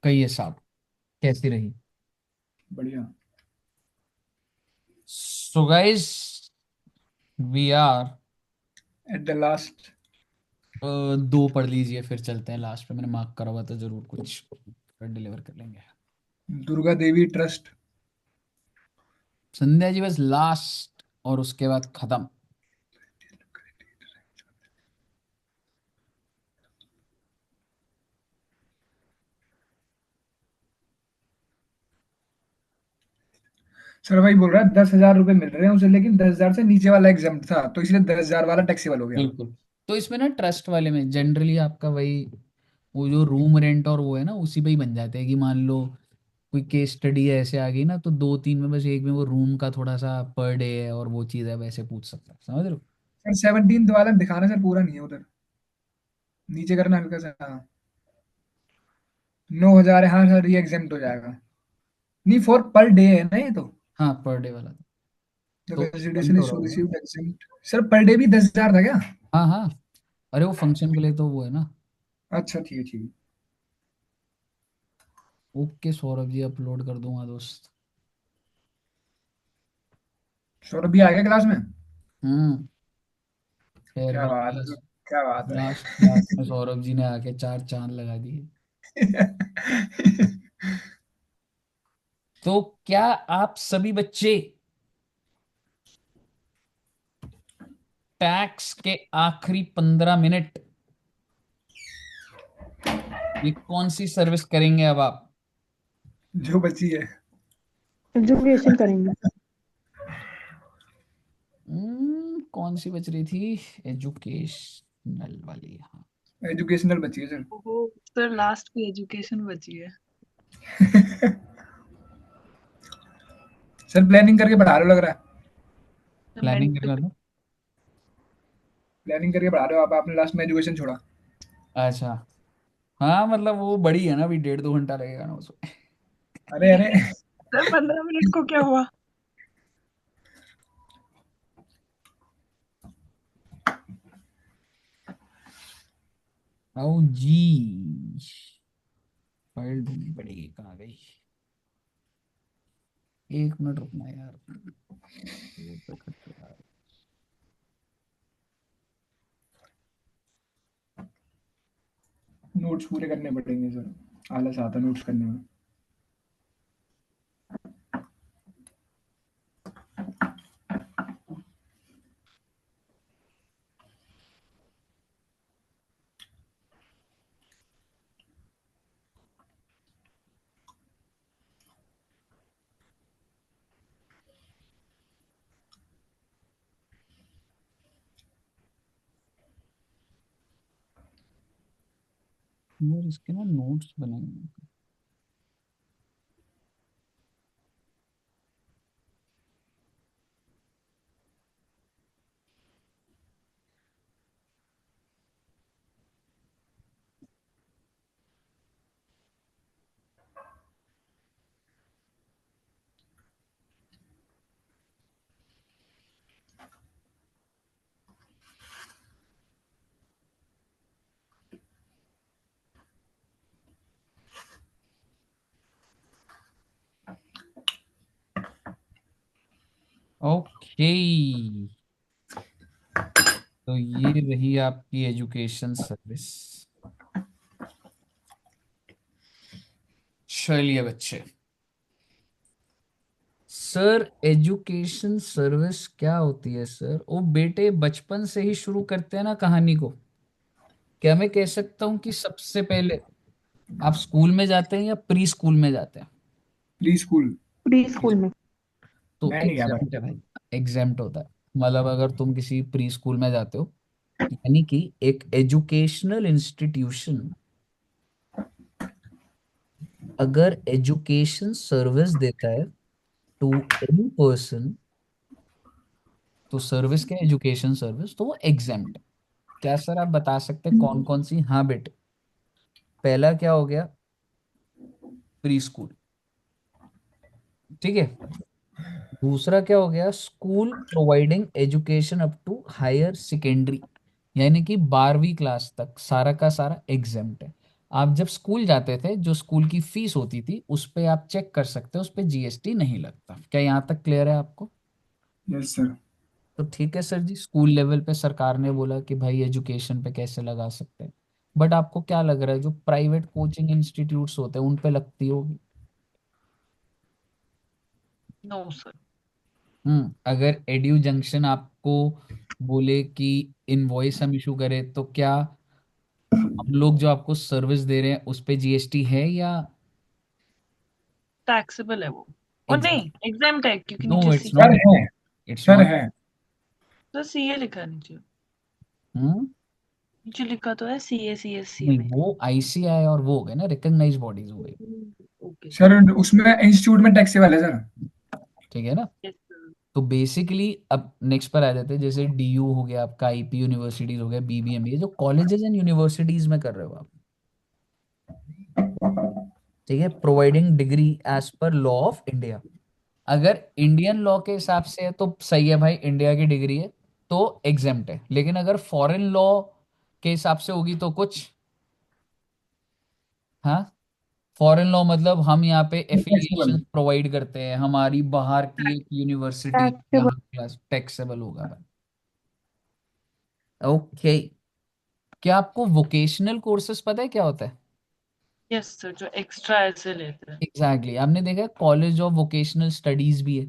कहिए साहब, कैसी रही? बढ़िया। So guys, we are, at the last. दो पढ़ लीजिए फिर चलते हैं लास्ट पे, मैंने मार्क करा हुआ था, जरूर कुछ डिलीवर कर लेंगे। दुर्गा देवी ट्रस्ट। संध्या जी बस लास्ट, और उसके बाद खत्म। सर भाई बोल रहा है 10,000 रुपए मिल रहे हैं उसे, लेकिन 10,000 से नीचे वाला एग्जाम था, तो इसलिए 10,000 वाला टैक्सेबल हो गया। बिल्कुल। तो इसमें ना ट्रस्ट वाले में जनरली आपका वही, वो जो रूम रेंट और वो है ना, उसी पे ही बन जाते हैं, कि मान लो कोई केस स्टडी ऐसे आ गई ना, तो दो तीन में बस एक में वो रूम का थोड़ा सा पर डे है और वो चीज़ है, वैसे पूछ सकता है, समझ रहे हो? सर 17 वाला दिखाना सर, पूरा नहीं है उधर, नीचे करना हल्का सा, हाँ। 9,000 है, हाँ सर, ये एग्जाम्प्ट हो जाएगा। नहीं, फॉर पर डे है ना ये तो। हाँ, पर डे वाला था, द तो रेजिडेंशियल एग्जाम्प्ट हो इज रहा सो होगा ना। Received exempt. Sir per day भी 10,000 था क्या? हाँ हाँ, अरे वो फंक्शन के लिए तो वो है ना। अच्छा ठीक है, ठीक है। ओके सौरभ जी, अपलोड कर दूंगा दोस्त। सौरभ भी आ गया क्लास में? हम्म, क्या फेयरवेल बात है क्लास। सर। क्या बात लास्ट क्लास में सौरभ जी ने आके 4 चांद लगा दिए। है। तो क्या आप सभी बच्चे टैक्स के आखिरी 15 मिनट ये कौन सी सर्विस करेंगे अब आप? जो बची है। एजुकेशन करेंगे। कौन सी बच रही थी? एजुकेशनल वाली, हाँ। एजुकेशनल बची है सर। वो सर लास्ट की एजुकेशन बची है। सर प्लानिंग करके बढ़ा रहे हो लग रहा है। Planning mental. करना था। प्लानिंग करके बढ़ा रहे हो आप, आपने लास्ट में एजुकेशन छोड़ा। अच्छा, हाँ मतलब वो बड़ी है ना, अभी 1.5 2 घंटा लगेगा ना उसमें। अरे अरे। सर 15 मिनट को क्या हुआ? आओ जी, फाइल ढूंढनी पड़ेगी, कहाँ गई? 1 मिनट रुकना यार। वो पे करते यार। नोट्स पूरे करने पड़ेंगे सर, आलस आता है नोट्स करने में। यार इसके ना नोट्स बनाएंगे। ओके, तो ये रही आपकी एजुकेशन सर्विस। चलिए बच्चे, सर एजुकेशन सर्विस क्या होती है सर? वो बेटे बचपन से ही शुरू करते हैं ना कहानी को। क्या मैं कह सकता हूँ कि सबसे पहले आप स्कूल में जाते हैं या प्री स्कूल में जाते हैं? Pre school. प्री स्कूल में। तो मैं नहीं गया एग्जाम्ट है भाई। भाई, एग्जाम्ट होता है। मतलब अगर तुम किसी प्री स्कूल में जाते हो, यानी कि एक एजुकेशनल इंस्टीट्यूशन अगर एजुकेशन सर्विस देता है टू एनी पर्सन, तो सर्विस क्या, एजुकेशन सर्विस, तो वो एग्जाम्ट है। क्या सर आप बता सकते हैं कौन कौन सी? हाँ बेटे, पहला क्या हो गया? प्री स्कूल, ठीक है। दूसरा क्या हो गया? School providing education up to higher secondary, यानी कि 12वीं क्लास तक सारा का सारा एग्जाम्ट है। आप जब स्कूल जाते थे, जो स्कूल की फीस होती थी उस पे आप चेक कर सकते हो, उस पे जीएसटी नहीं लगता। क्या यहाँ तक क्लियर है आपको? Yes sir. तो ठीक है सर जी, स्कूल लेवल पे सरकार ने बोला कि भाई एजुकेशन पे कैसे लगा सकते हैं। बट आपको क्या लग रहा है जो प्राइवेट कोचिंग इंस्टीट्यूट्स होते हैं उन पे लगती होगी? No sir. अगर एड्यू जंक्शन आपको बोले कि इनवॉइस हम इशू करें, तो क्या हम लोग जो आपको सर्विस दे रहे हैं उस पे जीएसटी है या? टैक्सेबल है वो। और नहीं, एग्जाम्ट है क्योंकि नो नीचे इट्स सी। सर नॉट, है। It's sir not. है। तो सीए लिखा है नीचे। हम्म नीचे लिखा तो है सीए सी एस सी नहीं, में। वो आईसीआई और वो हो गए ना, रिकॉग्नाइज बॉडीज हो गई। Okay sir. सर उसमें इंस्टीट्यूट में टैक्सेबल है सर। ठीक है ना? Yes sir. तो बेसिकली अब नेक्स्ट पर आ जाते हैं, जैसे डीयू हो गया आपका, आईपी यूनिवर्सिटीज हो गया, बीबीएम, ये जो कॉलेजेस एंड यूनिवर्सिटीज में कर रहे हो आप, ठीक है, providing degree as per law of India. अगर इंडियन लॉ के हिसाब से है तो सही है भाई, इंडिया की डिग्री है तो एग्जेम्प्ट है। लेकिन अगर फॉरेन लॉ के हिसाब से होगी तो कुछ, हाँ, फॉरेन लॉ मतलब हम यहाँ पे टैक्सेबल। एफिलिएशन प्रोवाइड करते हैं, हमारी बाहर की एक यूनिवर्सिटी टैक्सेबल। यहाँ क्लास टैक्सेबल होगा भाई। ओके, क्या आपको वोकेशनल कोर्सेज पता है क्या होता है? यस सर, जो एक्स्ट्रा ऐसे लेते हैं। Exactly exactly. आपने देखा है कॉलेज ऑफ वोकेशनल स्टडीज भी है।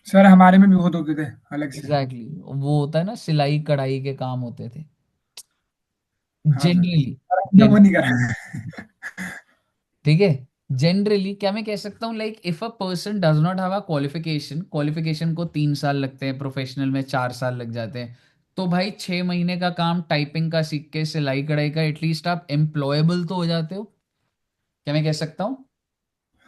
सर हमारे में भी बहुत होते थे अलग से। Exactly exactly. वो होता है ना, सिलाई कढ़ाई के काम होते थे हाँ सर, जनरली। पर हमने वो नहीं करा। ठीक है। जनरली क्या मैं कह सकता हूँ, like if a person does not have a qualification, qualification को 3 साल लगते हैं, प्रोफेशनल में 4 साल लग जाते हैं, तो भाई 6 महीने का काम टाइपिंग का सीख के, सिलाई कढ़ाई का, एटलीस्ट आप एम्प्लॉयबल तो हो जाते हो। क्या मैं कह सकता हूँ?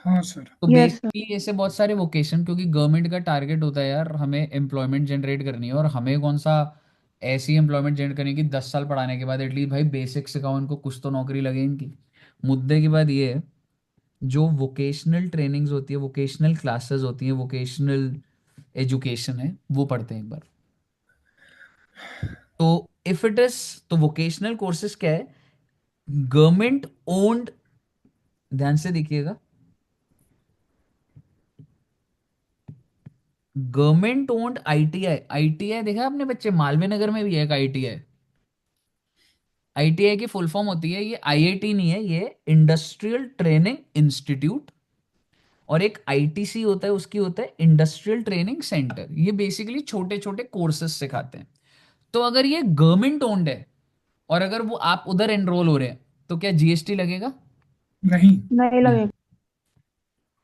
हाँ सर। तो यस सर। बेसिकली ऐसे बहुत सारे वोकेशन, क्योंकि गवर्नमेंट का टारगेट होता है यार हमें एम्प्लॉयमेंट जनरेट करनी है, और हमें कौन सा ऐसी एम्प्लॉयमेंट जनरेट करनी है कि 10 साल पढ़ाने के बाद एटलीस्ट भाई बेसिक सिखाओ इनको, कुछ तो नौकरी लगे इनकी। मुद्दे की बात ये है, जो वोकेशनल ट्रेनिंग्स होती है, वोकेशनल क्लासेस होती हैं, वोकेशनल एजुकेशन है, वो पढ़ते हैं एक बार। तो इफ इट इज, तो वोकेशनल कोर्सेज क्या है? गवर्नमेंट ओन्ड, ध्यान से देखिएगा, गवर्नमेंट ओन्ड आईटीआई। आईटीआई देखा आपने बच्चे, मालवीय नगर में भी है एक आईटीआई। आईटीआई की फुल फॉर्म होती है, ये आईआईटी नहीं है, ये इंडस्ट्रियल ट्रेनिंग इंस्टीट्यूट। और एक आईटीसी होता है, उसकी होता है इंडस्ट्रियल ट्रेनिंग सेंटर। ये बेसिकली छोटे छोटे कोर्सेज सिखाते हैं। तो अगर ये गवर्नमेंट ओन्ड है, और अगर वो आप उधर एनरोल हो रहे हैं, तो क्या जीएसटी लगेगा? नहीं। नहीं नहीं। लगेगा।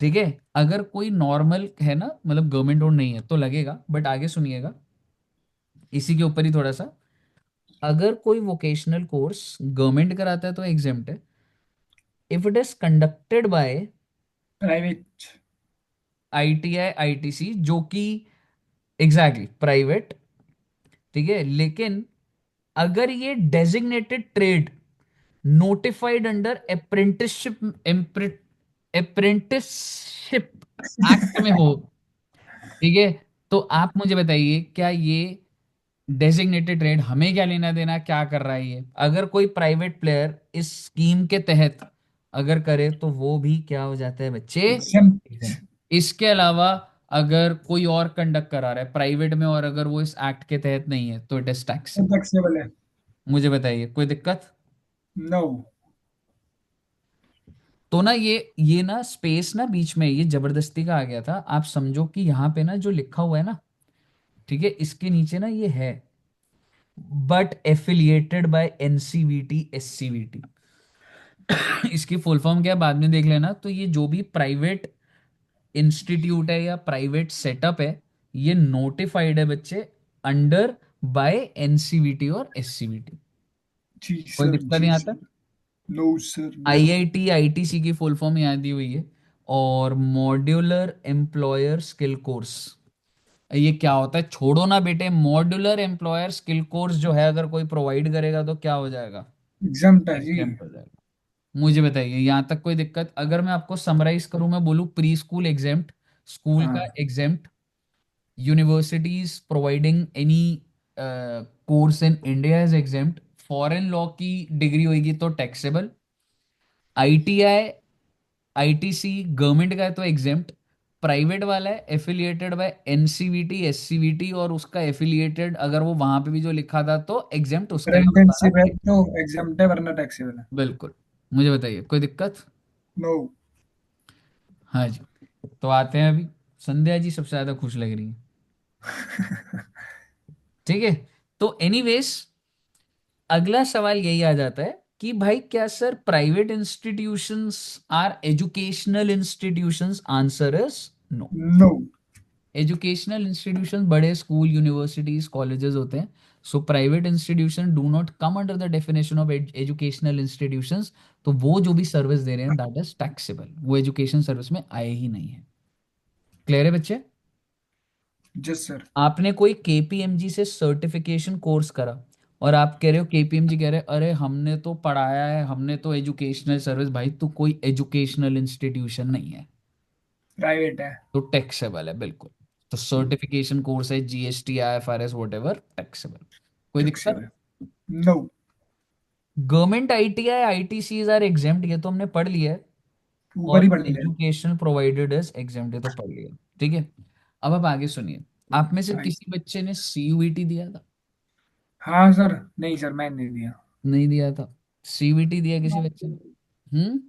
ठीक है। अगर कोई नॉर्मल है ना, मतलब गवर्नमेंट ओन्ड नहीं है, तो लगेगा, बट आगे सुनिएगा, इसी के ऊपर ही थोड़ा सा। अगर कोई वोकेशनल कोर्स गवर्नमेंट कराता है तो एग्जेम्प्ट है, if it is conducted by private. ITI ITC, जो कि एग्जैक्टली प्राइवेट। ठीक है, लेकिन अगर ये designated trade notified under apprenticeship act में हो, ठीक है, तो आप मुझे बताइए, क्या ये डेजिग्नेटेड ट्रेड, हमें क्या लेना देना, क्या कर रहा है ये? अगर कोई प्राइवेट प्लेयर इस स्कीम के तहत अगर करे, तो वो भी क्या हो जाता है बच्चे? एग्जाम्प्ट। exempt। इसके अलावा अगर कोई और कंडक्ट करा रहा है प्राइवेट में, और अगर वो इस एक्ट के तहत नहीं है, तो इट इज टैक्सेबल। टैक्सेबल है। मुझे बताइए, कोई दिक्कत? नो। तो ना ये ना स्पेस ना बीच में ये जबरदस्ती का आ गया था। आप समझो कि यहाँ पे ना जो लिखा हुआ है ना, ठीक है, इसके नीचे ना ये है, but affiliated by NCVT SCVT. इसकी फुल फॉर्म क्या है बाद में देख लेना। तो ये जो भी प्राइवेट इंस्टीट्यूट है या प्राइवेट सेटअप है, ये नोटिफाइड है बच्चे अंडर बाय एनसीवीटी और एससीवीटी। जी कोई सर, दिक्कत जी यहाँ सर। तक? No sir, no. IIT ITC की फुल फॉर्म याद दी हुई है। और मॉड्यूलर एम्प्लॉयर स्किल कोर्स, ये क्या होता है? छोड़ो ना बेटे, मॉड्यूलर एम्प्लॉयर स्किल कोर्स जो है, अगर कोई प्रोवाइड करेगा तो क्या हो जाएगा? एग्जाम्प्ट है जी। एग्जाम्प हो जाएगा। मुझे बताइए यहाँ तक कोई दिक्कत? अगर मैं आपको समराइज करूं, मैं बोलूं प्री स्कूल एग्जेम्प्ट, स्कूल का हाँ। Exempt, universities providing any course in India is exempt, foreign law की डिग्री होगी तो टैक्सेबल, आईटीआई आईटीसी गवर्नमेंट का है तो एग्जेम्प्ट, प्राइवेट वाला है एफिलिएटेड बाय एनसीवीटी एससीवीटी, और उसका एफिलिएटेड अगर वो वहां पे भी जो लिखा था तो एग्जेम्प्ट, उसके अलावा सारा अप्रेंटिसशिप है तो taxable। एग्जाम्प्ट है, वरना टैक्सेबल है। बिल्कुल। मुझे बताइए, कोई दिक्कत? नो। हाँ जी। तो आते हैं अभी, संध्या जी सबसे ज्यादा खुश लग रही है। ठीक है। तो एनीवेज, अगला सवाल यही आ जाता है कि भाई क्या sir private institutions are educational institutions? Answer is no. No. Educational institution बड़े स्कूल यूनिवर्सिटीज कॉलेजेस होते हैं। So private institution do not come under the definition of educational institutions. तो वो जो भी सर्विस दे रहे हैं दैट इज टैक्सेबल, वो एजुकेशन सर्विस में आए ही नहीं है। क्लियर है बच्चे? जस सर। आपने कोई केपीएमजी से सर्टिफिकेशन कोर्स करा, और आप कह रहे हो, केपीएमजी कह रहे हैं, अरे हमने तो पढ़ाया है, हमने तो एजुकेशनल सर्विस, भाई तू कोई एजुकेशनल इंस्टीट्यूशन नहीं है, प्राइवेट है। तो टैक्सेबल है बिल्कुल। तो सर्टिफिकेशन कोर्स है, GST IFRS whatever, taxable. कोई दिक्कत? Taxable. No. Government ITI ITCs are exempt, ये तो हमने पढ़ लिया है। ऊपर और ही पढ़ लिया। एजुकेशन प्रोवाइडेड इज एग्जेम्प्ट, ये तो पढ़ लिया। ठीक है। अब आप आगे सुनिए। आप में से हाँ। किसी बच्चे ने सीयूईटी दिया था? हाँ सर, नहीं सर, मैंने नहीं दिया। नहीं दिया था। सीवीटी दिया किसी नो बच्चे ने? हम्म।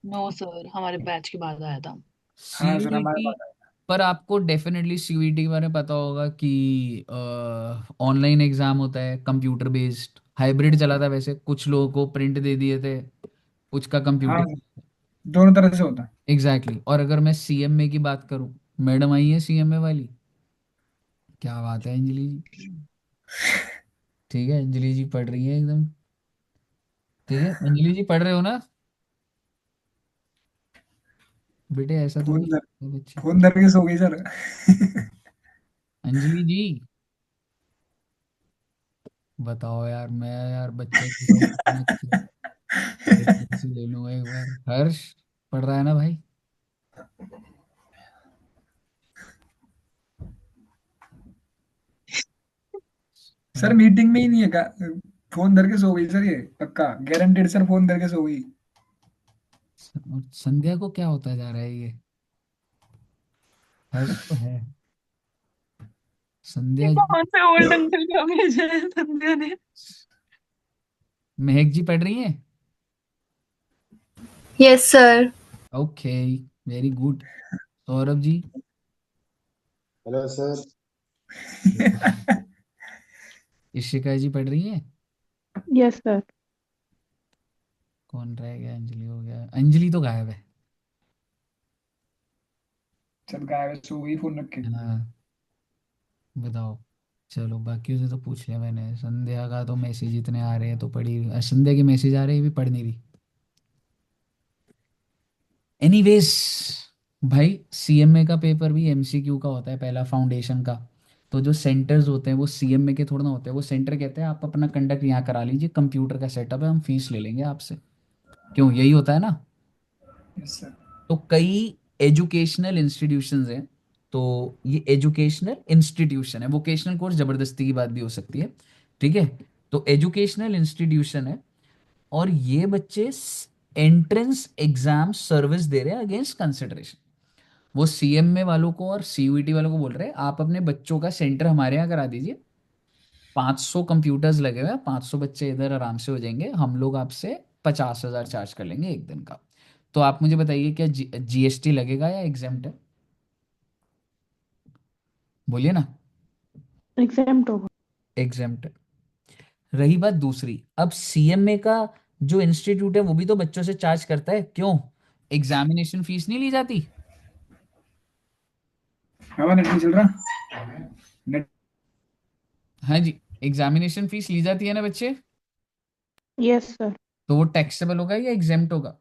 नो सर, हमारे बैच के बाद आया था। हाँ सर, हमारे सीवीटी। पास है। पर आपको डेफिनेटली सीवीटी के बारे में पता होगा कि ऑनलाइन एग्जाम होता है, कंप्यूटर बेस्ड हाइब्रिड चला था, वैसे कुछ लोगों को प्रिंट दे दिए थे, कुछ का हाँ कंप्यूटर। सर, दोनों तरह से होता है। Exactly exactly। और अगर मैं सीएमए की बात करूं, मैडम आई है सीएमए वाली, क्या बात है अंजलि जी। ठीक है, अंजलि जी पढ़ रही है एकदम। ठीक है, अंजलि जी पढ़ रहे हो ना बेटे? ऐसा फोन थोड़ी धर है बच्चे। फोन धर के सो गई सर। अंजलि जी बताओ यार, मैं यार बच्चे की तो डिटेल्स ले लूंगा एक बार। हर्ष पढ़ रहा है ना भाई? सर हाँ। मीटिंग में ही नहीं है का, फोन धर के सो गई सर, ये पक्का गारंटेड सर, फोन धर के सो गई। और संध्या को क्या होता जा रहा है ये? हर्ष तो है। ये संध्या जी। कौन से ओल्ड अंकल का भेजा है संध्या ने? महक जी पढ़ रही हैं? Yes sir. Okay, very good. Saurabh ji? Hello sir. Ishika ji पढ़ रही हैं? Yes sir. कौन रह गया? अंजलि हो गया, अंजलि तो गायब है। चल गायब है, सो गई फोन रख के। हाँ, बताओ। चलो बाकियों से तो पूछ लिया मैंने। संध्या का तो मैसेज इतने आ रहे हैं तो पढ़ी, संध्या के मैसेज आ रहे हैं भी पढ़ नहीं रही। एनीवेज भाई, सीएमए का पेपर भी एमसीक्यू का होता है, पहला फाउंडेशन का। तो जो सेंटर्स होते हैं वो सीएमए के थोड़ा ना होते हैं, वो सेंटर कहते हैं आप अपना कंडक्ट यहाँ करा लीजिए, कंप्यूटर का सेटअप है, हम फीस ले लेंगे आपसे। क्यों, यही होता है ना? Yes sir. तो कई एजुकेशनल इंस्टीट्यूशंस हैं। तो ये एजुकेशनल इंस्टीट्यूशन है, वोकेशनल कोर्स जबरदस्ती की बात भी हो सकती है। ठीक है। तो एजुकेशनल इंस्टीट्यूशन है, और ये बच्चे एंट्रेंस एग्जाम सर्विस दे रहे हैं अगेंस्ट कंसिडरेशन। वो सीएमए वालों को और सीयूईटी वालों को बोल रहे हैं आप अपने बच्चों का सेंटर हमारे यहाँ करा दीजिए। 500 कंप्यूटर्स लगे हुए हैं, 500 बच्चे इधर आराम से हो जाएंगे, हम लोग आपसे 50,000 चार्ज कर लेंगे एक दिन का। तो आप मुझे बताइए, क्या जीएसटी लगेगा या एग्जेम्प्ट है? बोलिए ना। एग्जाम्प्ट होगा। एग्जेम्प्ट है। रही बात दूसरी, अब सीएमए का जो इंस्टीट्यूट है वो भी तो बच्चों से चार्ज करता है, क्यों? एग्जामिनेशन फीस नहीं ली जाती? हवा नेट नहीं चल रहा। नेट। हाँ जी, एग्जामिनेशन फीस ली जाती है ना बच्चे। Yes sir. तो वो टैक्सेबल होगा या एग्जेम्प्ट होगा?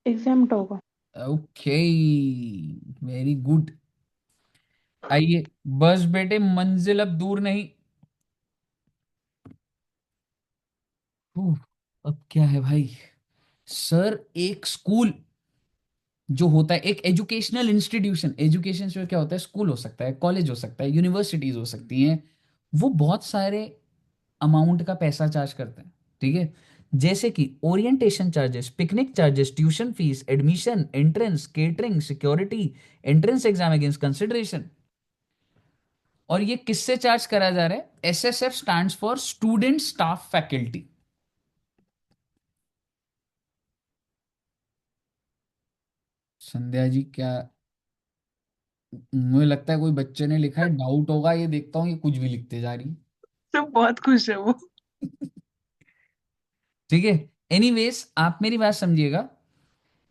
एग्जाम्प्ट होगा। Okay, very good. आइए, बस बेटे मंजिल अब दूर नहीं। उफ, अब क्या है भाई? सर एक स्कूल जो होता है, एक एजुकेशनल इंस्टीट्यूशन, एजुकेशन जो क्या होता है, स्कूल हो सकता है, कॉलेज हो सकता है, यूनिवर्सिटीज हो सकती हैं, वो बहुत सारे अमाउंट का पैसा चार्ज करते हैं। ठीक है। जैसे कि orientation charges, picnic charges, tuition fees, admission, entrance, catering, security, entrance exam against consideration. और ये किससे चार्ज करा जा रहा है? SSF stands for student staff faculty. Sandhya ji क्या? मुझे लगता है कोई बच्चे ने लिखा है, डाउट होगा, ये देखता हूँ ये कुछ भी लिखते जा रही सब बहुत खुश है वो। है। ठीक है। एनीवेज आप मेरी बात समझिएगा,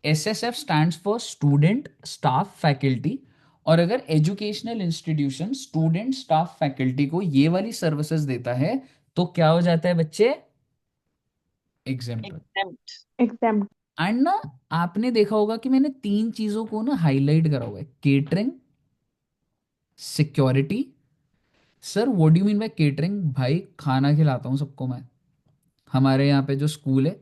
SSF stands for student staff faculty. और अगर educational institution student staff faculty को ये वाली सर्विसेज देता है तो क्या हो जाता है बच्चे? एग्जाम्पल। एग्जाम्प्ट। एग्जाम्प्ट। एंड ना, आपने देखा होगा कि मैंने तीन चीजों को ना हाईलाइट करा हुआ है, catering, security. Sir what do you mean by catering? भाई खाना खिलाता हूँ सबको मैं। हमारे यहाँ पे जो स्कूल है,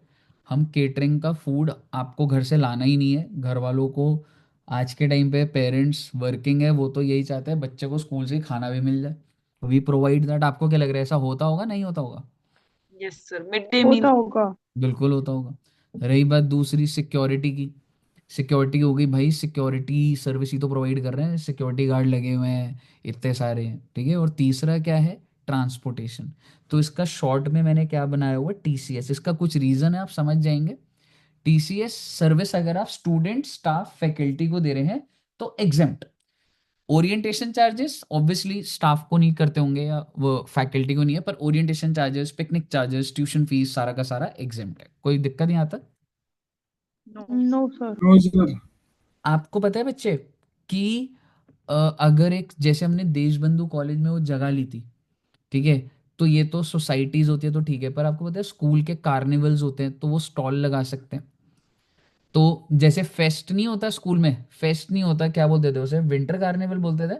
हम केटरिंग का फूड आपको घर से लाना ही नहीं है, घर वालों को। आज के टाइम पे पेरेंट्स वर्किंग है, वो तो यही चाहते हैं बच्चे को स्कूल से ही खाना भी मिल जाए। We provide that. आपको क्या लग रहा है, ऐसा होता होगा नहीं होता होगा? Yes sir, mid day meal. होता होगा। बिल्कुल होता होगा। रही बात दूसरी, सिक्योरिटी की। सिक्योरिटी हो गई भाई, सिक्योरिटी सर्विस ही तो प्रोवाइड कर रहे हैं, सिक्योरिटी गार्ड लगे हुए हैं इतने सारे हैं। ठीक है। और तीसरा क्या है? ट्रांसपोर्टेशन। तो इसका शॉर्ट में मैंने क्या बनाया हुआ है, टीसीएस। इसका कुछ रीजन है, आप समझ जाएंगे। टीसीएस सर्विस अगर आप स्टूडेंट, स्टाफ, फैकल्टी को दे रहे हैं तो exempt. Orientation charges obviously staff को नहीं करते होंगे या वो फैकल्टी को नहीं है, पर orientation charges, picnic charges, tuition fees, सारा का सारा एग्जेम्प्ट है। कोई दिक्कत नहीं आता। No sir. No sir. आपको पता है बच्चे कि अगर एक, जैसे हमने देशबंधु कॉलेज में वो जगह ली थी, ठीक है, तो ये तो सोसाइटीज होती है तो ठीक है, पर आपको पता है स्कूल के कार्निवल्स होते हैं तो वो स्टॉल लगा सकते हैं। तो जैसे फेस्ट नहीं होता स्कूल में, फेस्ट नहीं होता, क्या बोलते थे उसे, विंटर कार्निवल बोलते थे।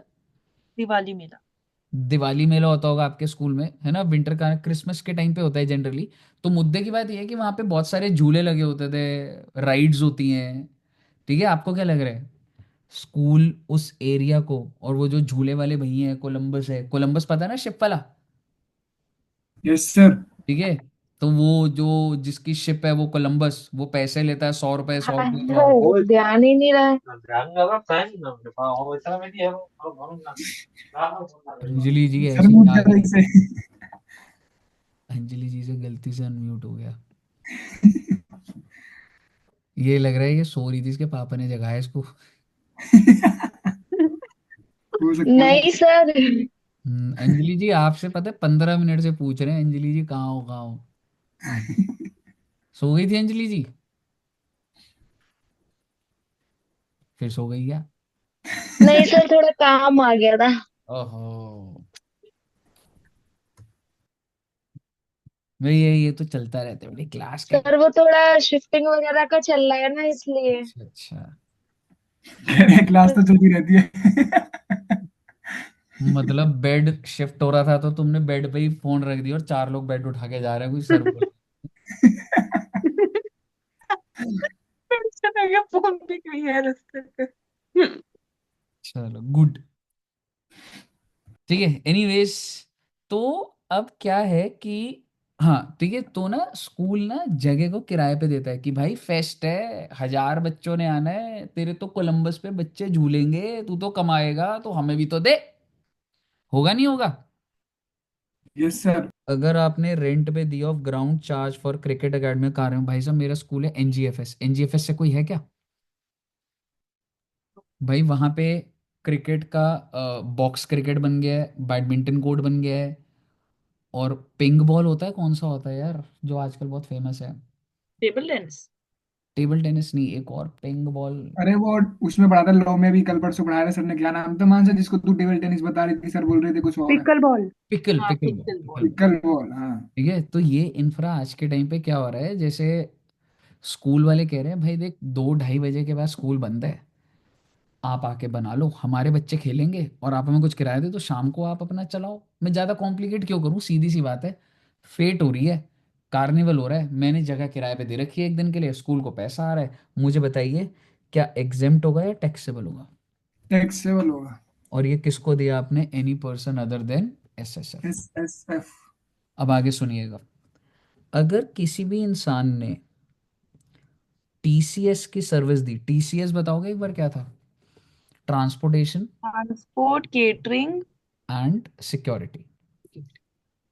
दिवाली मेला। दिवाली मेला होता होगा आपके स्कूल में, है ना, विंटर का क्रिसमस के टाइम पे होता है जनरली। तो मुद्दे की बात ये है कि वहां पे बहुत सारे झूले लगे होते थे, राइड्स होती हैं, ठीक है। आपको क्या लग रहा है, स्कूल उस एरिया को, और वो जो झूले वाले भैया है, कोलंबस है, कोलंबस पता है ना, शिप वाला, यस सर। ठीक है, तो वो जो जिसकी शिप है वो कोलंबस, वो पैसे लेता है, 100 रुपए, 100 रुपए, 100 रुपए। वो ध्यान ही नहीं रहा है। अंजलि जी सर ऐसी मूड आ कर गई, रही से। अंजलि जी से गलती से अनम्यूट हो गया। ये लग रहा है ये सो रही थी, इसके पापा ने जगाया इसको। हो सकता है। नहीं सर। अंजलि जी आपसे पता है 15 मिनट से पूछ रहे हैं, अंजलि जी कहाँ हो, कहाँ हो। सो गई थी अंजलि जी, फिर सो गई क्या? नहीं सर, थोड़ा काम आ गया था। ओहो, भाई ये तो चलता रहता है, बड़ी क्लास के। सर वो थोड़ा शिफ्टिंग वगैरह का चल रहा है ना, इसलिए। अच्छा अच्छा। क्लास तो चलती रहती है। मतलब बेड शिफ्ट हो रहा था तो तुमने बेड पे ही फोन रख दिया और चार लोग बेड उठा के जा रहे हैं, कोई सर बोल। टेंशन हो गया, फोन भी कहीं है रास्ते पे। चलो गुड, ठीक है, एनीवेज। तो अब क्या है कि, हाँ ठीक है, तो ना स्कूल ना जगह को किराए पे देता है कि भाई फेस्ट है, 1000 बच्चों ने आना है, तेरे तो कोलंबस पे बच्चे झूलेंगे, तू तो कमाएगा तो हमें भी तो दे। होगा नहीं होगा? Yes sir. अगर आपने रेंट पे दिया of ground charge for cricket academy, कह रहे हो भाई साहब मेरा स्कूल है एनजीएफएस, एनजीएफएस से कोई है क्या? भाई वहां पे क्रिकेट का बॉक्स क्रिकेट बन गया है, बैडमिंटन कोर्ट बन गया है, और पिंक बॉल होता है, कौन सा होता है यार जो आजकल बहुत फेमस है, टेबल टेनिस। टेबल टेनिस नहीं, एक और पिंक बॉल। अरे वो उसमें पढ़ा था लॉ में भी, कल परसों पढ़ाया था सर ने, क्या नाम था मान सर जिसको तू टेबल टेनिस बता रही थी, सर बोल रहे थे कुछ और है। Pickle ball. पिकल, हाँ, pickle ball, pickle pickle ball. Ball. कल बॉल हाँ। ठीक है, तो ये इंफ्रा आज के टाइम पे क्या हो रहा है, जैसे स्कूल वाले कह रहे हैं भाई देख 2-2:30 बजे के बाद स्कूल बंद है, आप आके बना लो, हमारे बच्चे खेलेंगे और आप हमें कुछ किराया दे, तो शाम को आप अपना चलाओ, मैं ज़्यादा कॉम्प्लिकेट क्यों करूँ, सीधी सी बात है। फेट हो रही है, कार्निवल हो रहा है, मैंने जगह किराए पे दे रखी है एक दिन के लिए, स्कूल को पैसा आ रहा है, मुझे बताइए क्या एग्जेम्प्ट होगा या टैक्सेबल होगा? टैक्सेबल होगा। और ये किसको दिया आपने, any person other than SSF. S S F. अब आगे सुनिएगा, अगर किसी भी इंसान ने टीसीएस की सर्विस दी, टीसीएस बताओगे एक बार क्या था? Transportation transport, catering. And security.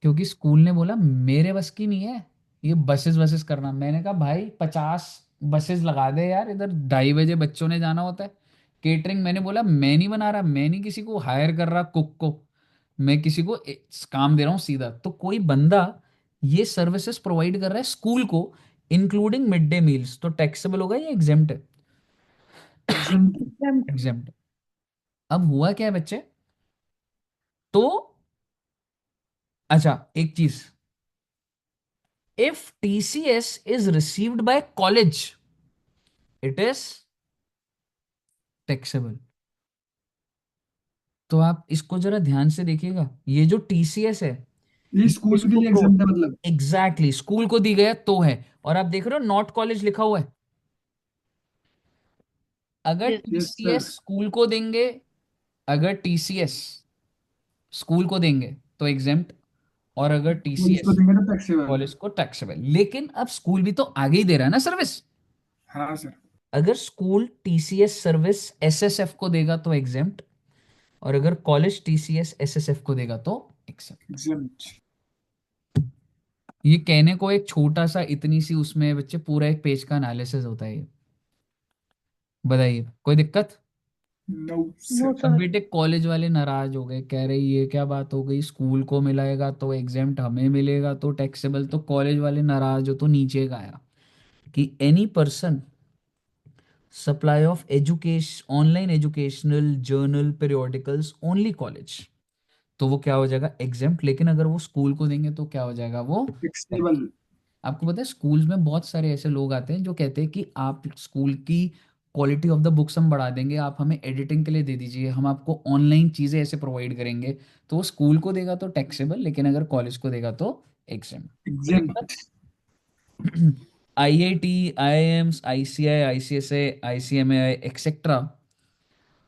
क्योंकि स्कूल ने बोला मेरे बस की नहीं है ये बसेस वसेस करना, मैंने कहा भाई 50 बसेस लगा दे यार, इधर 2:30 बजे बच्चों ने जाना होता है। केटरिंग मैंने बोला मैं नहीं बना रहा, मैं नहीं किसी को हायर कर रहा कुक को, मैं किसी को काम दे रहा हूँ सीधा, तो कोई बंदा ये सर्विसेज प्रोवाइड कर रहा है स्कूल को, इंक्लूडिंग मिड डे मील्स, तो टैक्सेबल होगा या एग्जेम्प्ट है? एग्जेम्प्ट। अब हुआ क्या है बच्चे, तो अच्छा एक चीज, if TCS is received by college, it is taxable। तो आप इसको जरा ध्यान से देखिएगा, ये जो TCS है ये ये स्कूल के किसको लिए प्रो, एग्जाम था मतलब। एग्जैक्टली स्कूल को दी गया तो है, और आप देख रहे हो नॉट कॉलेज लिखा हुआ है। अगर yes. Yes sir. TCS school को देंगे, अगर टीसीएस स्कूल को देंगे तो एग्जेम्प्ट, और अगर वो इसको टीसीएस देंगे तो टैक्सेबल। कॉलेज को टैक्सेबल। लेकिन अब स्कूल भी तो आगे ही दे रहा है ना सर्विस, हाँ सर। अगर स्कूल टीसीएस सर्विस एसएसएफ को देगा तो एग्जेम्प्ट, और अगर कॉलेज टीसीएस एसएसएफ को देगा तो एक्सेप्ट। एग्जैम्प्ट। ये कहने को एक छोटा सा, इतनी सी उसमें बच्चे पूरा एक पेज का एनालिसिस होता है ये। बताइए कोई दिक्कत? No no sir. अब सर। बेटे कॉलेज वाले नाराज हो गए, कह रहे ये क्या बात हो गई, स्कूल को मिलाएगा तो एग्जेम्प्ट, हमें मिलेगा तो टैक्सेबल। तो कॉलेज वाले नाराज हो तो नीचे का आया कि any person supply of education, online educational journal periodicals only college, तो वो क्या हो जाएगा एग्जेम्प्ट। लेकिन अगर वो स्कूल को देंगे तो क्या हो जाएगा वो tax। फिक्सेबल। आपको पता है स्कूल्स में बहुत सारे ऐसे लोग आते हैं जो कहते हैं कि आप स्कूल की क्वालिटी ऑफ द बुक्स हम बढ़ा देंगे, आप हमें एडिटिंग के लिए दे दीजिए, हम आपको ऑनलाइन चीज़ें ऐसे प्रोवाइड करेंगे। तो वो स्कूल को देगा तो टैक्सेबल, लेकिन अगर कॉलेज को देगा तो exempt. Exempt. IIT, IIMs, ICI, ICSA, ICMA etcetera,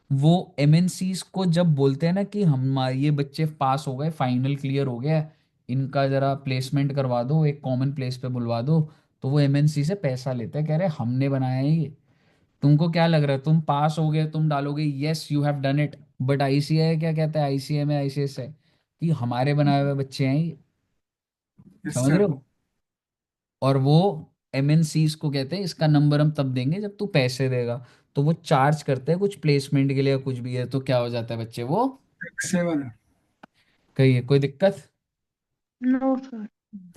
वो एमएनसीज को जब बोलते हैं ना कि हम ये बच्चे पास हो गए, फाइनल क्लियर हो गया, इनका जरा प्लेसमेंट करवा दो, एक कॉमन प्लेस पे बुलवा दो, तो वो एमएनसी से पैसा लेते हैं, कह रहे हमने बनाया है ये। तुमको क्या लग रहा है, तुम पास हो गए तुम डालोगे yes you have done it, but ICI क्या कहता है, आईसीएम है, आईसीएस है, कि हमारे बनाए हुए बच्चे हैं ये। यस समझ रहे सर। हो? और वो एमएनसीज को कहते हैं इसका नंबर हम तब देंगे जब तू पैसे देगा। तो वो चार्ज करते हैं कुछ प्लेसमेंट के लिए या कुछ भी है, तो क्या हो जाता है बच्चे वो। फिक्सेबल। कहिए कोई दिक्कत? No sir.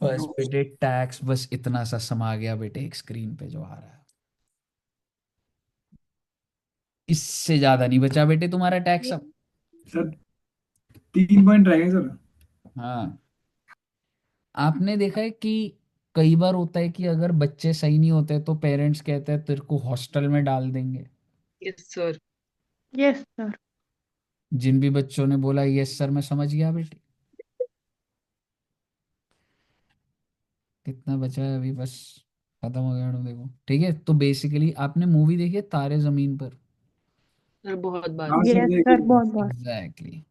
बस नो। बेटे टैक्स बस इतना सा समा गया बेटे एक स्क्रीन पे जो आ रहा है, इससे ज्यादा नहीं बचा बेटे तुम्हारा टैक्स अब। सर 3 पॉइंट रह गए सर। हाँ, आपने देखा है कि कई बार होता है कि अगर बच्चे सही नहीं होते तो पेरेंट्स कहते हैं तेरे को हॉस्टल में डाल देंगे। Yes sir. Yes sir. जिन भी बच्चों ने बोला यस सर मैं समझ गया बेटे, कितना बचा है अभी, बस खत्म हो गया देखो। ठीक है, तो बेसिकली आपने मूवी देखी है तारे जमीन पर? सर बहुत बार। हाँ सर यस सर देखिए। बहुत बार। Exactly exactly।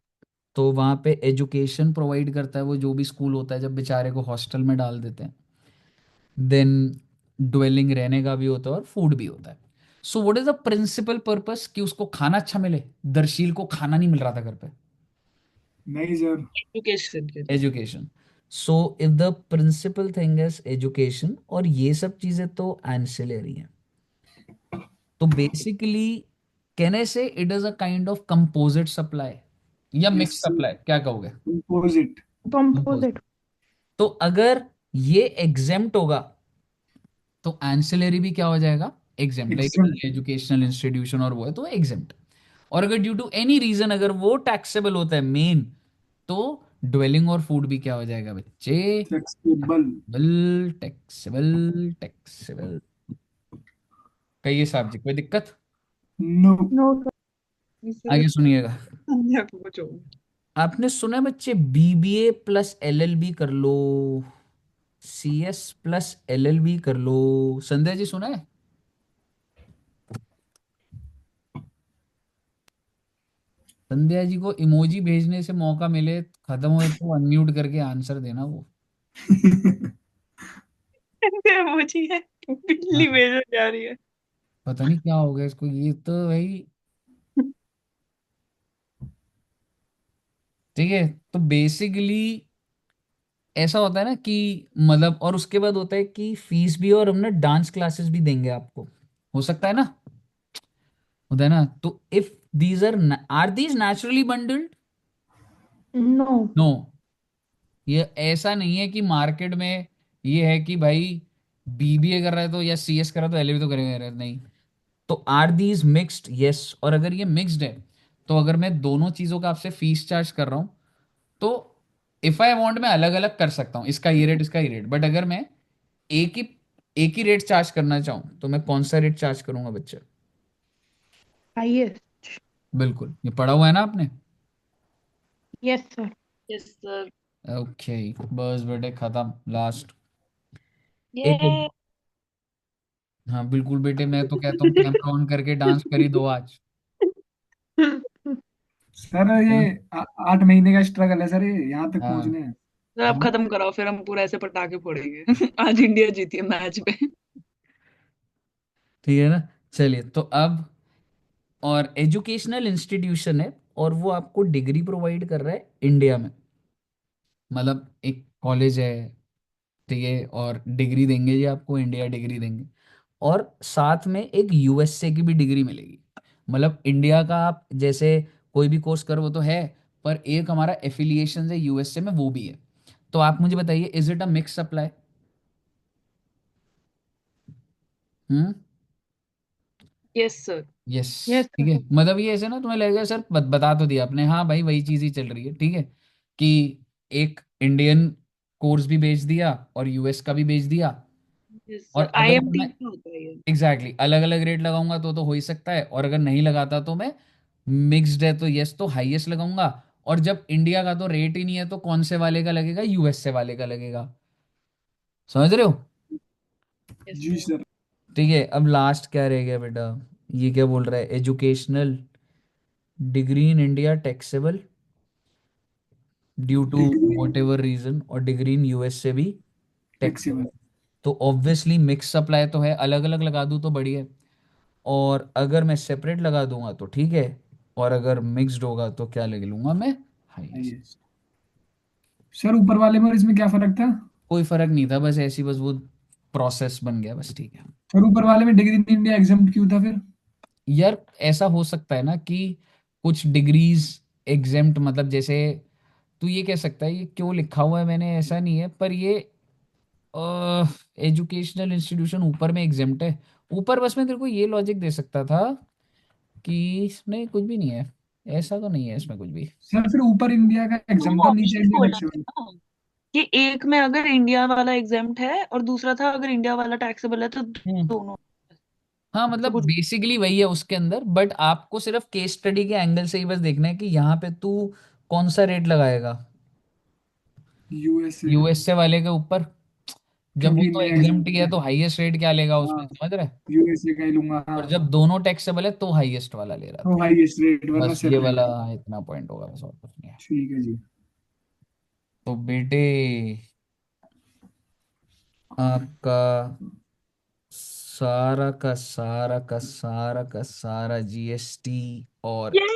तो वहां पे एजुकेशन प्रोवाइड करता है वो जो भी स्कूल होता है, जब बेचारे को हॉस्टल में डाल देते हैं, देन ड्वेलिंग रहने का भी होता है और फूड भी होता है। So what is the principal purpose, कि उसको खाना अच्छा मिले। दरशील को खाना नहीं मिल रहा था घर पे, नहीं सर। एजुकेशन के लिए। Education. So if the principal thing is education, और ये सब चीजें तो एंसिलरी हैं, तो बेसिकली कहने से it is a kind of composite supply या यस मिक्स सर। सप्लाई, क्या कहोगे? कंपोजिट। कंपोजिट। कंपोजिट। तो अगर ये एग्जेम्प्ट होगा तो एंसिलरी भी क्या हो जाएगा, एग्जेम्प्ट, लाइक एग्जैम्प्ट। एजुकेशनल इंस्टीट्यूशन और वो है तो एग्जेम्प्ट। और अगर ड्यू टू एनी रीजन अगर वो टैक्सेबल होता है मेन, तो ड्वेलिंग और फूड भी क्या हो जाएगा बच्चे, फ्लेक्सिबल। Taxable, taxable, taxable. कहिए साहब जी कोई दिक्कत? नो। No sir. आगे सुनिएगा। संध्या को पूछो। आपने सुना है बच्चे बीबीए प्लस एलएलबी कर लो, सीएस प्लस एलएलबी कर लो, संध्या जी सुना है? संध्या जी को इमोजी भेजने से मौका मिले, खत्म हो तो अनम्यूट करके आंसर देना वो। मुझे है बिल्ली हाँ, भेजने जा रही है। पता नहीं क्या हो गया इसको, ये तो भाई। ठीक है, तो बेसिकली ऐसा होता है ना कि मतलब, और उसके बाद होता है कि फीस भी, और हम ना डांस क्लासेस भी देंगे आपको, हो सकता है ना, होता है ना। तो if these are these naturally bundled? No. No, ये ऐसा नहीं है कि मार्केट में ये है कि भाई बीबीए कर रहा है तो या सीएस कर रहा है तो एलएलबी तो करेंगे, नहीं। तो आर दीज मिक्स्ड, यस। और अगर ये मिक्स्ड है तो अगर मैं दोनों चीजों का आपसे फीस चार्ज कर रहा हूं तो इफ आई वांट मैं अलग अलग कर सकता हूँ, इसका ये रेट इसका ये रेट, बट अगर मैं एक ही एक ही रेट चार्ज करना चाहूँ तो मैं कौन सा रेट चार्ज करूंगा बच्चे? हाईएस्ट। बिल्कुल, ये पढ़ा हुआ है ना आपने? Yes sir. Yes sir. Okay, बस बेटे खत्म, लास्ट ये एक। हाँ बिल्कुल बेटे, मैं तो कहता हूँ कैमरा ऑन करके डांस कर ही दो आज। सर ये 8 महीने का स्ट्रगल है सर, ये यहाँ तक हाँ पहुंचने हैं। सर आप हाँ, खत्म कराओ फिर हम पूरा ऐसे पटाखे फोड़ेंगे। आज इंडिया जीती है मैच पे। ठीक है ना। चलिए तो अब, और एजुकेशनल इंस्टीट्यूशन है और वो आपको डिग्री प्रोवाइड कर रहा है इंडिया में, मतलब एक कॉलेज है, ठीक है, और डिग्री देंगे जी आपको, इंडिया डिग्री देंगे, और साथ में एक यूएसए की भी डिग्री मिलेगी। मतलब इंडिया का आप जैसे कोई भी कोर्स करो वो तो है, पर एक हमारा एफिलिएशन है यूएसए में, वो भी है। तो आप मुझे बताइए, is it a mix supply? Hmm. Yes sir. Yes. Yes ठीक सर। है, मतलब ये ऐसे ना, तुम्हें लगेगा सर बता तो दिया आपने, हाँ भाई वही चीज ही चल रही है, ठीक है, कि एक इंडियन कोर्स भी बेच दिया और यूएस का भी बेच दिया। यस और सर, अगर आईएमटी मैं में होता है ये। एग्जैक्टली अलग अलग रेट लगाऊंगा तो हो ही सकता है, और अगर नहीं लगाता तो मैं मिक्स्ड है तो यस तो हाईएस्ट लगाऊंगा। और जब इंडिया का तो रेट ही नहीं है तो कौन से वाले का लगेगा? यूएसए वाले का लगेगा। समझ रहे हो? यस जी सर। सर। ठीक है, अब लास्ट क्या रह गया बेटा? ये क्या बोल रहा है? Educational degree in India taxable due to degree whatever reason, और डिग्री इन यूएसए भी टैक्सेबल। फ्लेक्सिबल। तो ऑब्वियसली मिक्स सप्लाई तो है, अलग अलग लगा दूं तो बढ़िया है, और अगर मैं सेपरेट लगा दूंगा तो ठीक है, और अगर मिक्स्ड होगा तो क्या लगे लूंगा मैं? हाईएस्ट। सर ऊपर वाले में और इसमें क्या फर्क था? कोई फर्क नहीं था, बस ऐसी बस वो प्रोसेस बन गया, बस ठीक है। सर ऊपर वाले में डिग्री इन इंडिया एग्जाम क्यों था फिर? यार ऐसा हो सकता है ना कि कुछ डिग्रीज एग्जेम्प्ट, मतलब जैसे तू ये कह सकता है ये क्यों लिखा हुआ है मैंने, ऐसा नहीं है, पर ये एजुकेशनल इंस्टीट्यूशन ऊपर में एग्जेम्प्ट है। ऊपर बस मैं तेरे को ये लॉजिक दे सकता था कि नहीं कुछ भी नहीं है, ऐसा तो नहीं है इसमें कुछ भी। सर फिर ऊपर इंडिया का एग्जाम दो था, नीचे ऑप्शन इंडिया बोले थे फ्लेक्सिबल। ना, कि एक में अगर इंडिया वाला एग्जाम्प्ट है और दूसरा था अगर इंडिया वाला टैक्सेबल है तो हम्म। दोनों। हाँ ऐसा मतलब कुछ। बेसिकली वही है उसके अंदर, बट आपको सिर्फ केस स्टडी के एंगल से ही बस देखना है कि यहाँ पे तू कौन सा रेट लगाएगा यूएसए। यूएसए वाले के ऊपर। जब वो क्योंकि तो इंडिया एग्जाम एग्जाम्प्ट किया है तो हाईएस्ट रेट क्या लेगा उसमें, हाँ, समझ रहे हैं? यूएसए का ही लूंगा हाँ। और जब दोनों टैक्सेबल है तो हाईएस्ट वाला ले रहा तो था। हाईएस्ट रेट वरना बस ये सेपरेट। वाला इतना पॉइंट होगा, बस और कुछ नहीं है। ठीक है जी। तो बेटे आपका सारा का सारा का सारा का सारा जीएसटी और ये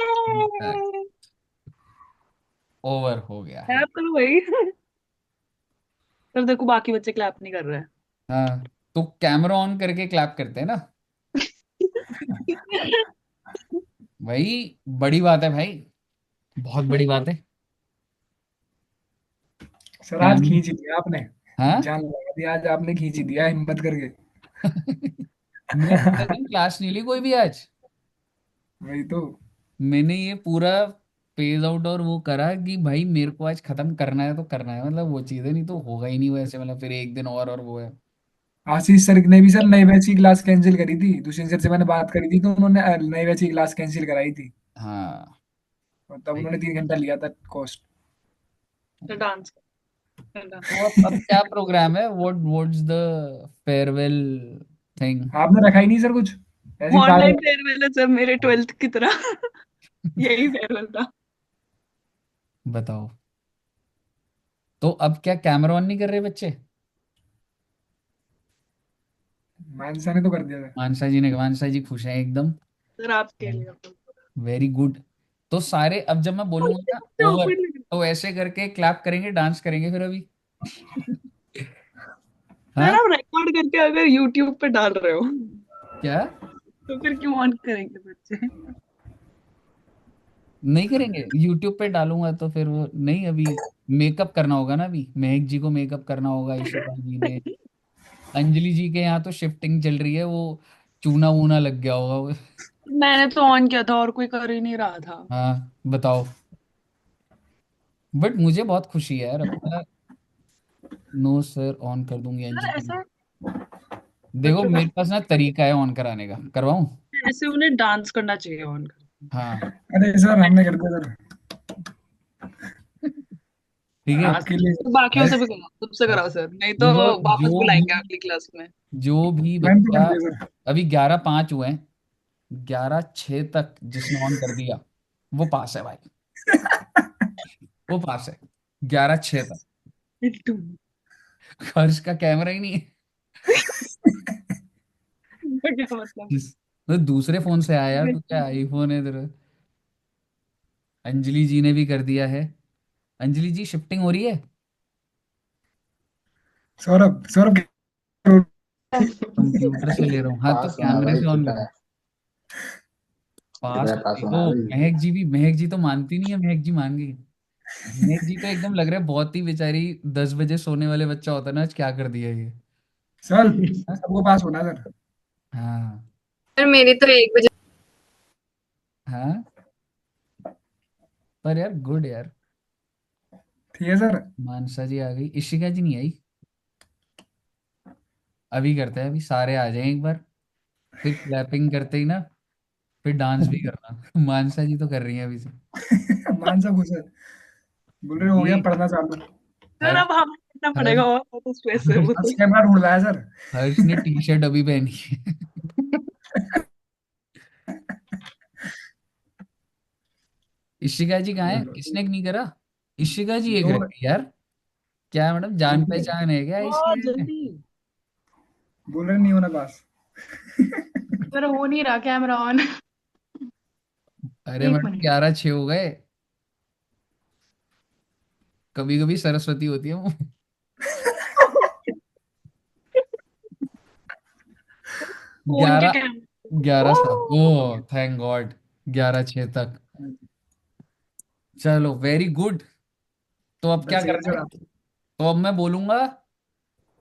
ओवर हो गया है। क्लैप करो भाई। सर देखो बाकी बच्चे क्लैप नहीं कर रहे हैं। हाँ, तो कैमरा ऑन करके क्लैप करते हैं ना भाई, बड़ी बात है भाई, बहुत बड़ी बात है। सर आज कैम खींच ही दिया आपने। हाँ जान लगा दिया, आज आपने खींच ही दिया हिम्मत करके। मैं पूरे दिन क्लास नहीं ली कोई भी आज। वही तो। मैंने ये पूरा पेज आउट और वो करा कि भाई मेरे को आज खत्म करना है तो करना है, मतलब वो चीजें नहीं तो होगा ही नहीं वैसे, मतलब फिर एक दिन और वो है। आशीष सर ने भी सर नए बैच की क्लास कैंसिल करी थी, दुष्यंत सर से मैंने बात करी थी तो उन्होंने नए बैच की क्लास कैंसिल कराई थी। हाँ और तब भाई। उन्होंने 3 घंटा लिया था कॉस्ट। तो डांस कर। तो अब क्या प्रोग्राम है? What's the farewell thing? आपने रखा ही नहीं सर कुछ, ऐसे ही उठा ऑनलाइन रहे फेयरवेल है सर, मेरे 12th की तरह। यही फेयरवेल था। बताओ। तो अब क्या कैमरा ऑन नहीं कर रहे बच्चे? मानसा ने तो कर दिया था। मानसा जी खुश हैं एकदम। सर आपके लिए वेरी गुड। तो सारे अब जब मैं बोलूंगा ना ओवर, awkward लग रहा तो ऐसे करके क्लैप करेंगे, डांस करेंगे फिर अभी है। सर हाँ। आप रिकॉर्ड करके अगर यूट्यूब पे डाल रहे हो क्या? तो फिर क्यों ऑन करेंगे बच्चे? नहीं करेंगे, यूट्यूब पे डालूंगा तो फिर वो नहीं, अभी मेकअप करना होगा ना, अभी महक जी को मेकअप करना होगा, इशिता जी ने, अंजलि जी के यहाँ तो शिफ्टिंग चल रही है, वो चूना वूना लग गया होगा वो। मैंने तो ऑन किया था और कोई कर ही नहीं रहा था। हाँ बताओ। बट मुझे बहुत खुशी है यार अपना। नो सर, ऑन कर दूंगी सर अंजलि। ऐसा देखो बच्चों मेरे पास ना तरीका है ऑन कराने का, करवाऊं? ऐसे उन्हें डांस करना चाहिए ऑन कर। हाँ अरे सर हमने कर दिया सर। ठीक है। आपके लिए। तो बाकियों से भी कराओ, सबसे कराओ सर, नहीं तो जो वापस जो भी बुलाएंगे अगली क्लास में। जो भी मैंने तो बच्चा, कर दिया सर। अभी 11:05 हुए हैं, 11:06 तक जिसने ऑन कर दिया वो पास है भाई, वो पास है 11:06 तक। बिट्टू। हर्ष का कैमरा ही नहीं है। तो क्या मतलब? तो दूसरे फोन से आया यार, तू क्या आईफोन है तेरा? अंजलि जी ने भी कर दिया है। अंजलि जी शिफ्टिंग हो रही है? सौरभ सौरभ कंप्यूटर से ले रहा हूँ, हाँ तो पास होना है कैमरे भाई, से ऑन कितना करो। है? पास कितना है, पास होती होना है वो भाई। महक जी तो मानती नहीं है, महक जी। महक जी तो एकदम लग रहा है बहुत ही बेचारी 10 बजे सोने वाले बच्चा होता है ना, आज क्या कर दिया ये। सर हाँ। सबको पास होना है सर। हाँ। सर मेरी तो 1 बजे। हाँ, पर यार गुड यार। ठीक है सर। मानसा जी आ गई, इशिका जी नहीं आई। अभी करते हैं, अभी सारे आ जाएं एक बार, फिर क्लैपिंग करते ही ना, फिर डांस भी करना। मानसा जी तो कर रही हैं अभी से। मानसा खुश है, बोल रहे हो गया ये पढ़ना चालू। सर हर्ष अब हमें करना हर्ष पड़ेगा और तो स्ट्रेस है वो हर्ष तो। आज कैमरा ढूंढ रहा है सर। हर्ष ने टी शर्ट अभी पहनी है। इशिका जी कहाँ है, किसने नहीं करा। इशिका जी एक दो रही यार। क्या मैडम, जान एक मिनट, पहचान है क्या बहुत इसके। जल्दी। बोल रहे नहीं होना पास। मेरा हो नहीं रहा कैमरा ऑन। अरे एक मैडम मिनट 11-6 हो गए। कभी कभी सरस्वती होती है वो। फोन के 11, कैमरा। 11 साल, ओ थैंक गॉड। 11-6 तक। चलो वेरी गुड। तो अब क्या बस यही करना सर है। आप। तो अब मैं बोलूंगा।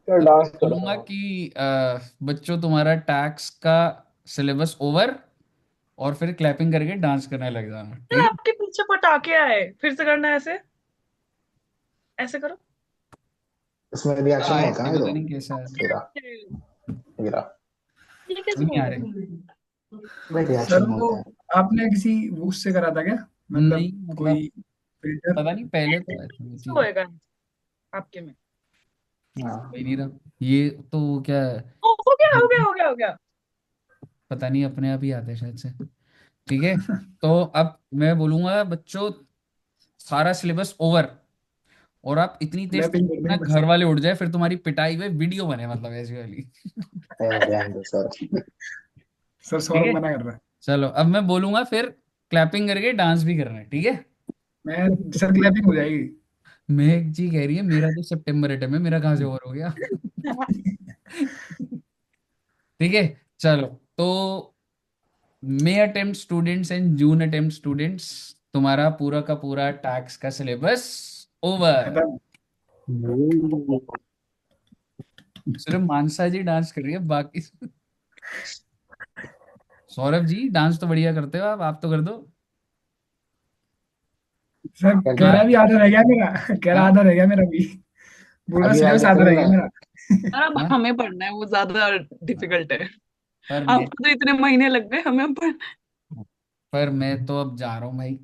चल तो डांस करो बोलूंगा आप। कि बच्चों तुम्हारा टैक्स का सिलेबस ओवर, और फिर क्लैपिंग करके डांस करने लग जाना, सर ठीक है। आपके पीछे पटाखे आए, फिर से करना है ऐसे। ऐसे करो। इसमें रिएक्शन आए होता है थे, ना पता जो। नहीं कैसा आया था। गिरा। गिरा। ये कैसे क्यों नहीं हो आ रहे। गया? भाई सर रिएक्शन वो बोलते हैं। आपने किसी वो उससे करा था क्या, नहीं मतलब मतलब, कोई फिल्टर। पता नहीं पहले तो आया था वो कैसे चीज। होएगा आपके में? हाँ। कोई नहीं रहा। ये तो क्या है, ओ, हो गया हो गया हो गया हो गया। पता नहीं, अपने आप ही आते हैं शायद से। ठीक है। तो अब मैं बोलूंगा बच्चों, सारा सिलेबस ओवर, और आप इतनी तेज क्लैपिंग कर ना देंगे बस। घर वाले उठ जाए, फिर तुम्हारी पिटाई हुए वीडियो बने, मतलब ऐसी वाली। ध्यान दो सर। सर ठीक सौरभ है। मना कर रहा है। चलो अब मैं बोलूंगा, फिर क्लैपिंग करके डांस भी करना है, ठीक है। मैं सर क्लैपिंग हो जाएगी। महक जी कह रही है मेरा तो सितंबर एटम है, मेरा कहाँ से ओवर हो गया। ठीक है। चलो तो May attempt students and June attempt students, तुम्हारा पूरा का पूरा टैक्स का सिलेबस ओवर। खत्म। सिर्फ मानसा जी डांस कर रही है, बाकी सौरभ जी डांस तो बढ़िया करते हो आप तो कर दो। सर कह हाँ। रहा भी आधा रह गया मेरा। कह रहा हाँ। आधा रह गया मेरा भी। बोल रहा अभी सिलेबस आगे आधा रह चल गया रहा है। मेरा। सर अब हाँ। हमें पढ़ना है, वो ज्यादा हाँ। डिफिकल्ट है। पर मैं आपको तो इतने महीने लग गए, हमें अब पढ़ना पर मैं तो अब जा रहा हूँ भाई,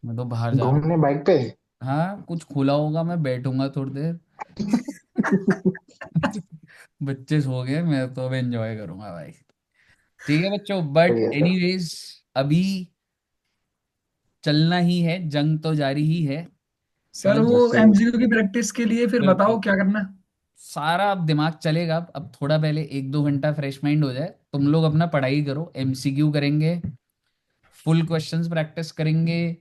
मैं तो बाहर जा रहा हूँ। घूमने बाइक पे। हाँ, कुछ खुला होगा, मैं बैठूंगा थोड़ी देर। बच्चे सो गए, मैं तो अब एंजॉय करूंगा भाई। ठीक है बच्चों, सही बट है सर। एनीवेज, अभी चलना ही है, जंग तो जारी ही है। सर वो जैसे। एमसीक्यू की प्रैक्टिस के लिए फिर बिल्कुल। बताओ क्या करना है? सारा अब दिमाग चलेगा, अब थोड़ा पहले 1-2 घंटा फ्रेश माइंड हो जाए, तुम लोग अपना पढ़ाई करो, एमसीक्यू करेंगे, फुल क्वेश्चंस प्रैक्टिस करेंगे।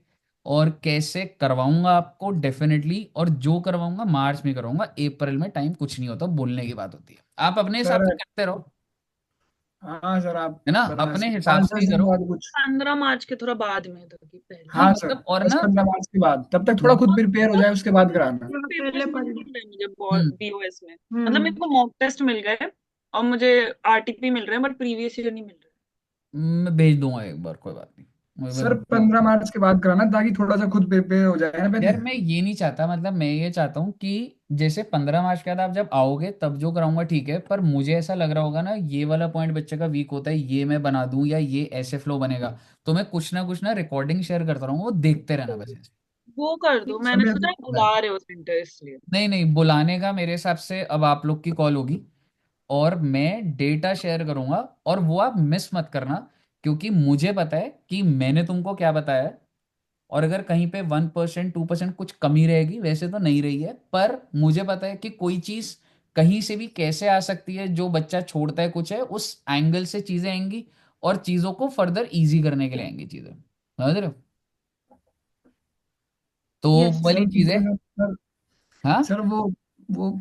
और कैसे करवाऊंगा आपको डेफिनेटली, और जो करवाऊंगा मार्च में करवाऊंगा, अप्रैल में टाइम कुछ नहीं होता, बोलने की बात होती है, आप अपने हिसाब सर से करते रहो। हाँ सर आप है ना, बताना अपने सर, हिसाब पाँच से दस ही दिन करो। बाद कुछ। 15 मार्च के थोड़ा बाद में तो कि पहले। हाँ हाँ सर, मतलब, और दस ना, 15 मार्च के बाद, तब तक थोड़ा खुद बहुत। प्रिपेयर हो जाए उसके बाद कराना। पेपर्स मिल रहे हैं मुझे हम्म। बीओएस में, मतलब मेरे को मॉक टेस्ट मिल गए और मुझे आरटीपी मिल रहे हैं, बट प्रीवियस ईयर नहीं मिल रहे। मैं भेज दूंगा एक बार, कोई बात नहीं। सर 15 मार्च के बाद कराना ताकि थोड़ा सा खुद प्रिपेयर हो जाए ना पहले। यार मैं ये नहीं चाहता, मतलब मैं ये चाहता हूँ कि जैसे 15 मार्च के बाद आप जब आओगे तब जो कराऊंगा ठीक है, पर मुझे ऐसा लग रहा होगा ना, ये वाला पॉइंट बच्चे का वीक होता है, ये मैं बना दूं, या ये ऐसे फ्लो बनेगा, तो मैं कुछ ना रिकॉर्डिंग शेयर करता रहूंगा, वो देखते रहना बस ऐसे। वो कर दो, सर मैंने मेरे सोचा को है बुला रहे हो सेंटर इसलिए। नहीं नहीं, बुलाने का मेरे हिसाब से अब आप लोग की कॉल होगी, और मैं डेटा शेयर करूंगा, और वो आप मिस मत करना, क्योंकि मुझे पता है कि मैंने तुमको क्या बताया है। और अगर कहीं पे 1%, 2% कुछ कमी रहेगी, वैसे तो नहीं रही है, पर मुझे पता है कि कोई चीज कहीं से भी कैसे आ सकती है, जो बच्चा छोड़ता है कुछ है, उस एंगल से चीजें आएंगी, और चीजों को फर्दर इजी करने के लिए आएंगी चीजें, समझ रहे हो। तो यस। वाली सर चीज है। सर हाँ। सर वो वो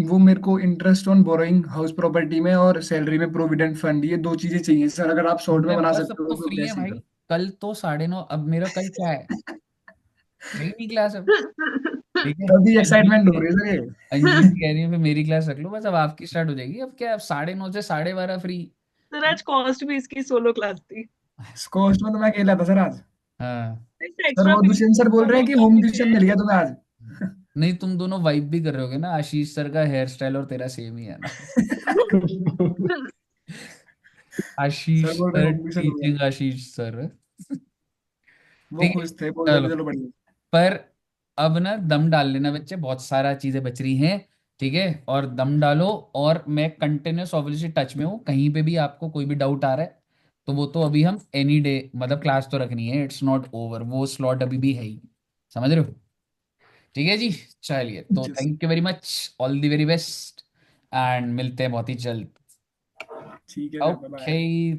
वो मेरे को interest on borrowing house property में और सैलरी में प्रोविडेंट फंड, ये दो चीजें चाहिए सर। अगर आप शॉर्ट में मेरे बना पास अब सकते तो हो तो फ्री है कैसे भाई। कर। कल तो 9:30, अब मेरा कल क्या है, है ही नहीं क्लास अब। ठीक है, तभी अंजलि एक्साइटमेंट हो कह रही है सर ये। अंजलि कह रही है फिर मेरी क्लास रख लो, बस अब आपकी स्टार्ट हो जाएगी। अब क्या, अब 9:30 से 12:30 फ्री। सर आज कॉस्ट भी इसकी सोलो क्लास थी। कॉस्ट में तो मैं अकेला था सर आज। हाँ। सर एक्स्ट्रा वो पीस दुष्यंत सर बोल रहे सोलो हैं कि होम क्लास ट्यूशन है। मिल गया तुम्हें आज। नहीं, तुम दोनों वाइब भी कर रहे होगे ना, आशीष सर का हेयर स्टाइल और तेरा सेम ही है ना। सर आशीष बोल रहे सर होम ट्यूशन हो गया। टीचिंग आशीष सर। वो ठीक है, खुश थे, बोल रहे थे चलो। चलो बढ़िया। पर अब ना दम डाल लेना बच्चे, बहुत सारा चीजें बच रही हैं। ठीक है, और दम डालो। और मैं कंटिन्यूस ऑब्वियसली टच में हूँ, कहीं पे भी आपको कोई भी डाउट आ रहा है तो वो तो अभी हम एनी डे, मतलब क्लास तो रखनी है, इट्स नॉट ओवर, वो स्लॉट अभी भी है ही। समझ रहे हो? ठीक है जी। चलिए, तो Yes, thank you very much, all the very best, and मिलते हैं बहुत ही जल्द। ठीक है सर, बाय। ओके।